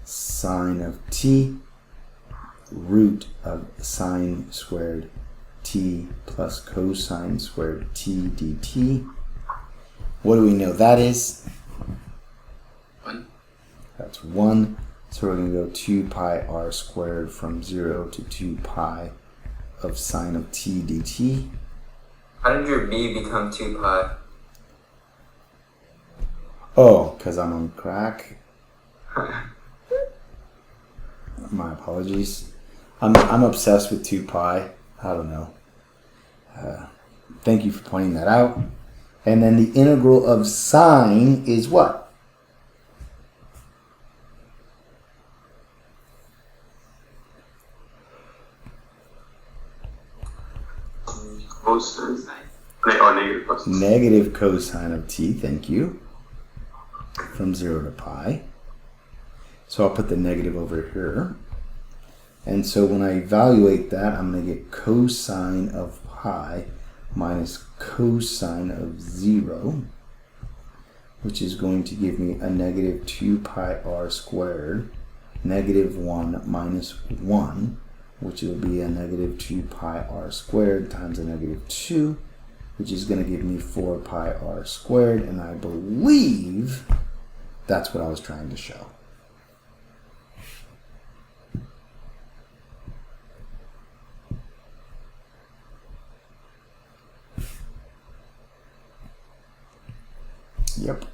sine of t root of sine squared t plus cosine squared t dt. What do we know that is? 1. That's 1. So we're going to go 2 pi r squared from 0 to 2 pi of sine of t dt. How did your b become 2 pi? Oh, because I'm on crack. My apologies. I'm obsessed with 2 pi. I don't know. Thank you for pointing that out. And then the integral of sine is what? Cosine. Or negative cosine. Negative cosine of t, thank you. From 0 to pi. So I'll put the negative over here. And so when I evaluate that, I'm going to get cosine of pi minus cosine of 0, which is going to give me a negative 2 pi r squared, negative 1 minus 1, which will be a negative 2 pi r squared times a negative 2, which is going to give me 4 pi r squared, and I believe that's what I was trying to show. Yep,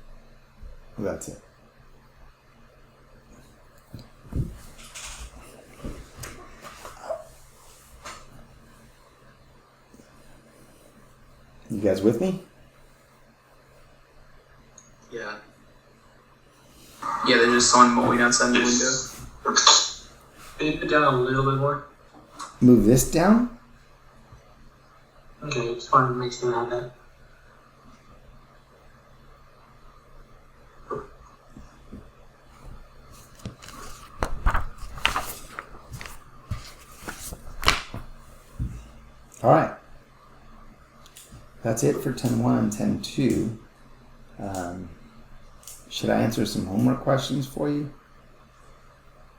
that's it. You guys with me? Yeah. Yeah, there's just someone mowing outside the window. Can you put down a little bit more? Move this down? Okay, just wanted to make sure I have that. All right. That's it for 10.1 and 10.2. Should I answer some homework questions for you?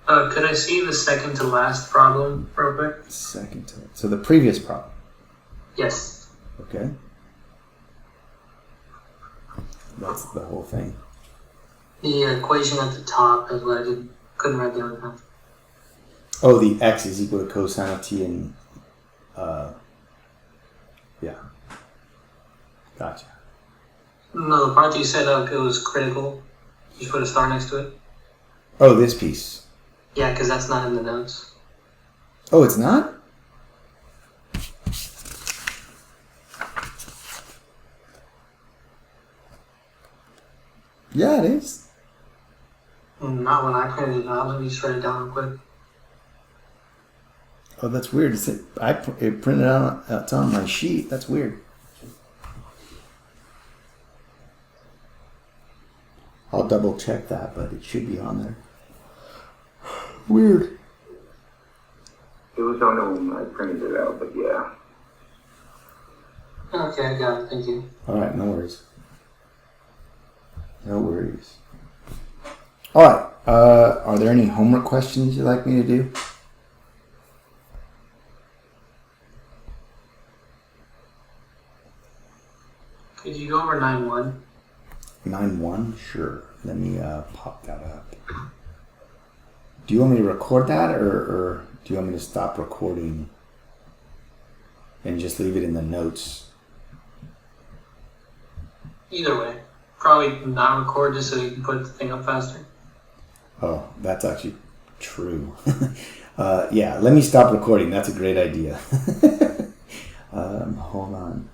Could I see the second to last problem real quick? Second to it. So the previous problem. Yes. Okay. That's the whole thing. The equation at the top is what I couldn't write down. Oh, the x is equal to cosine of t and yeah. Gotcha. No, the part that you said it was critical. You should put a star next to it. Oh, this piece. Yeah, because that's not in the notes. Oh, it's not? Yeah, it is. Not when I printed it out. Let me just write it down real quick. Oh, that's weird. It printed out. It's on my sheet. That's weird. I'll double check that, but it should be on there. Weird. It was on there when I printed it out, but yeah. Okay, I got it. Thank you. All right, no worries. No worries. All right. Are there any homework questions you'd like me to do? Could you go over 9.1? 9.1? Sure. Let me pop that up. Do you want me to record that, or do you want me to stop recording and just leave it in the notes? Either way. Probably not record just so you can put the thing up faster. Oh, that's actually true. Yeah, let me stop recording. That's a great idea. Hold on.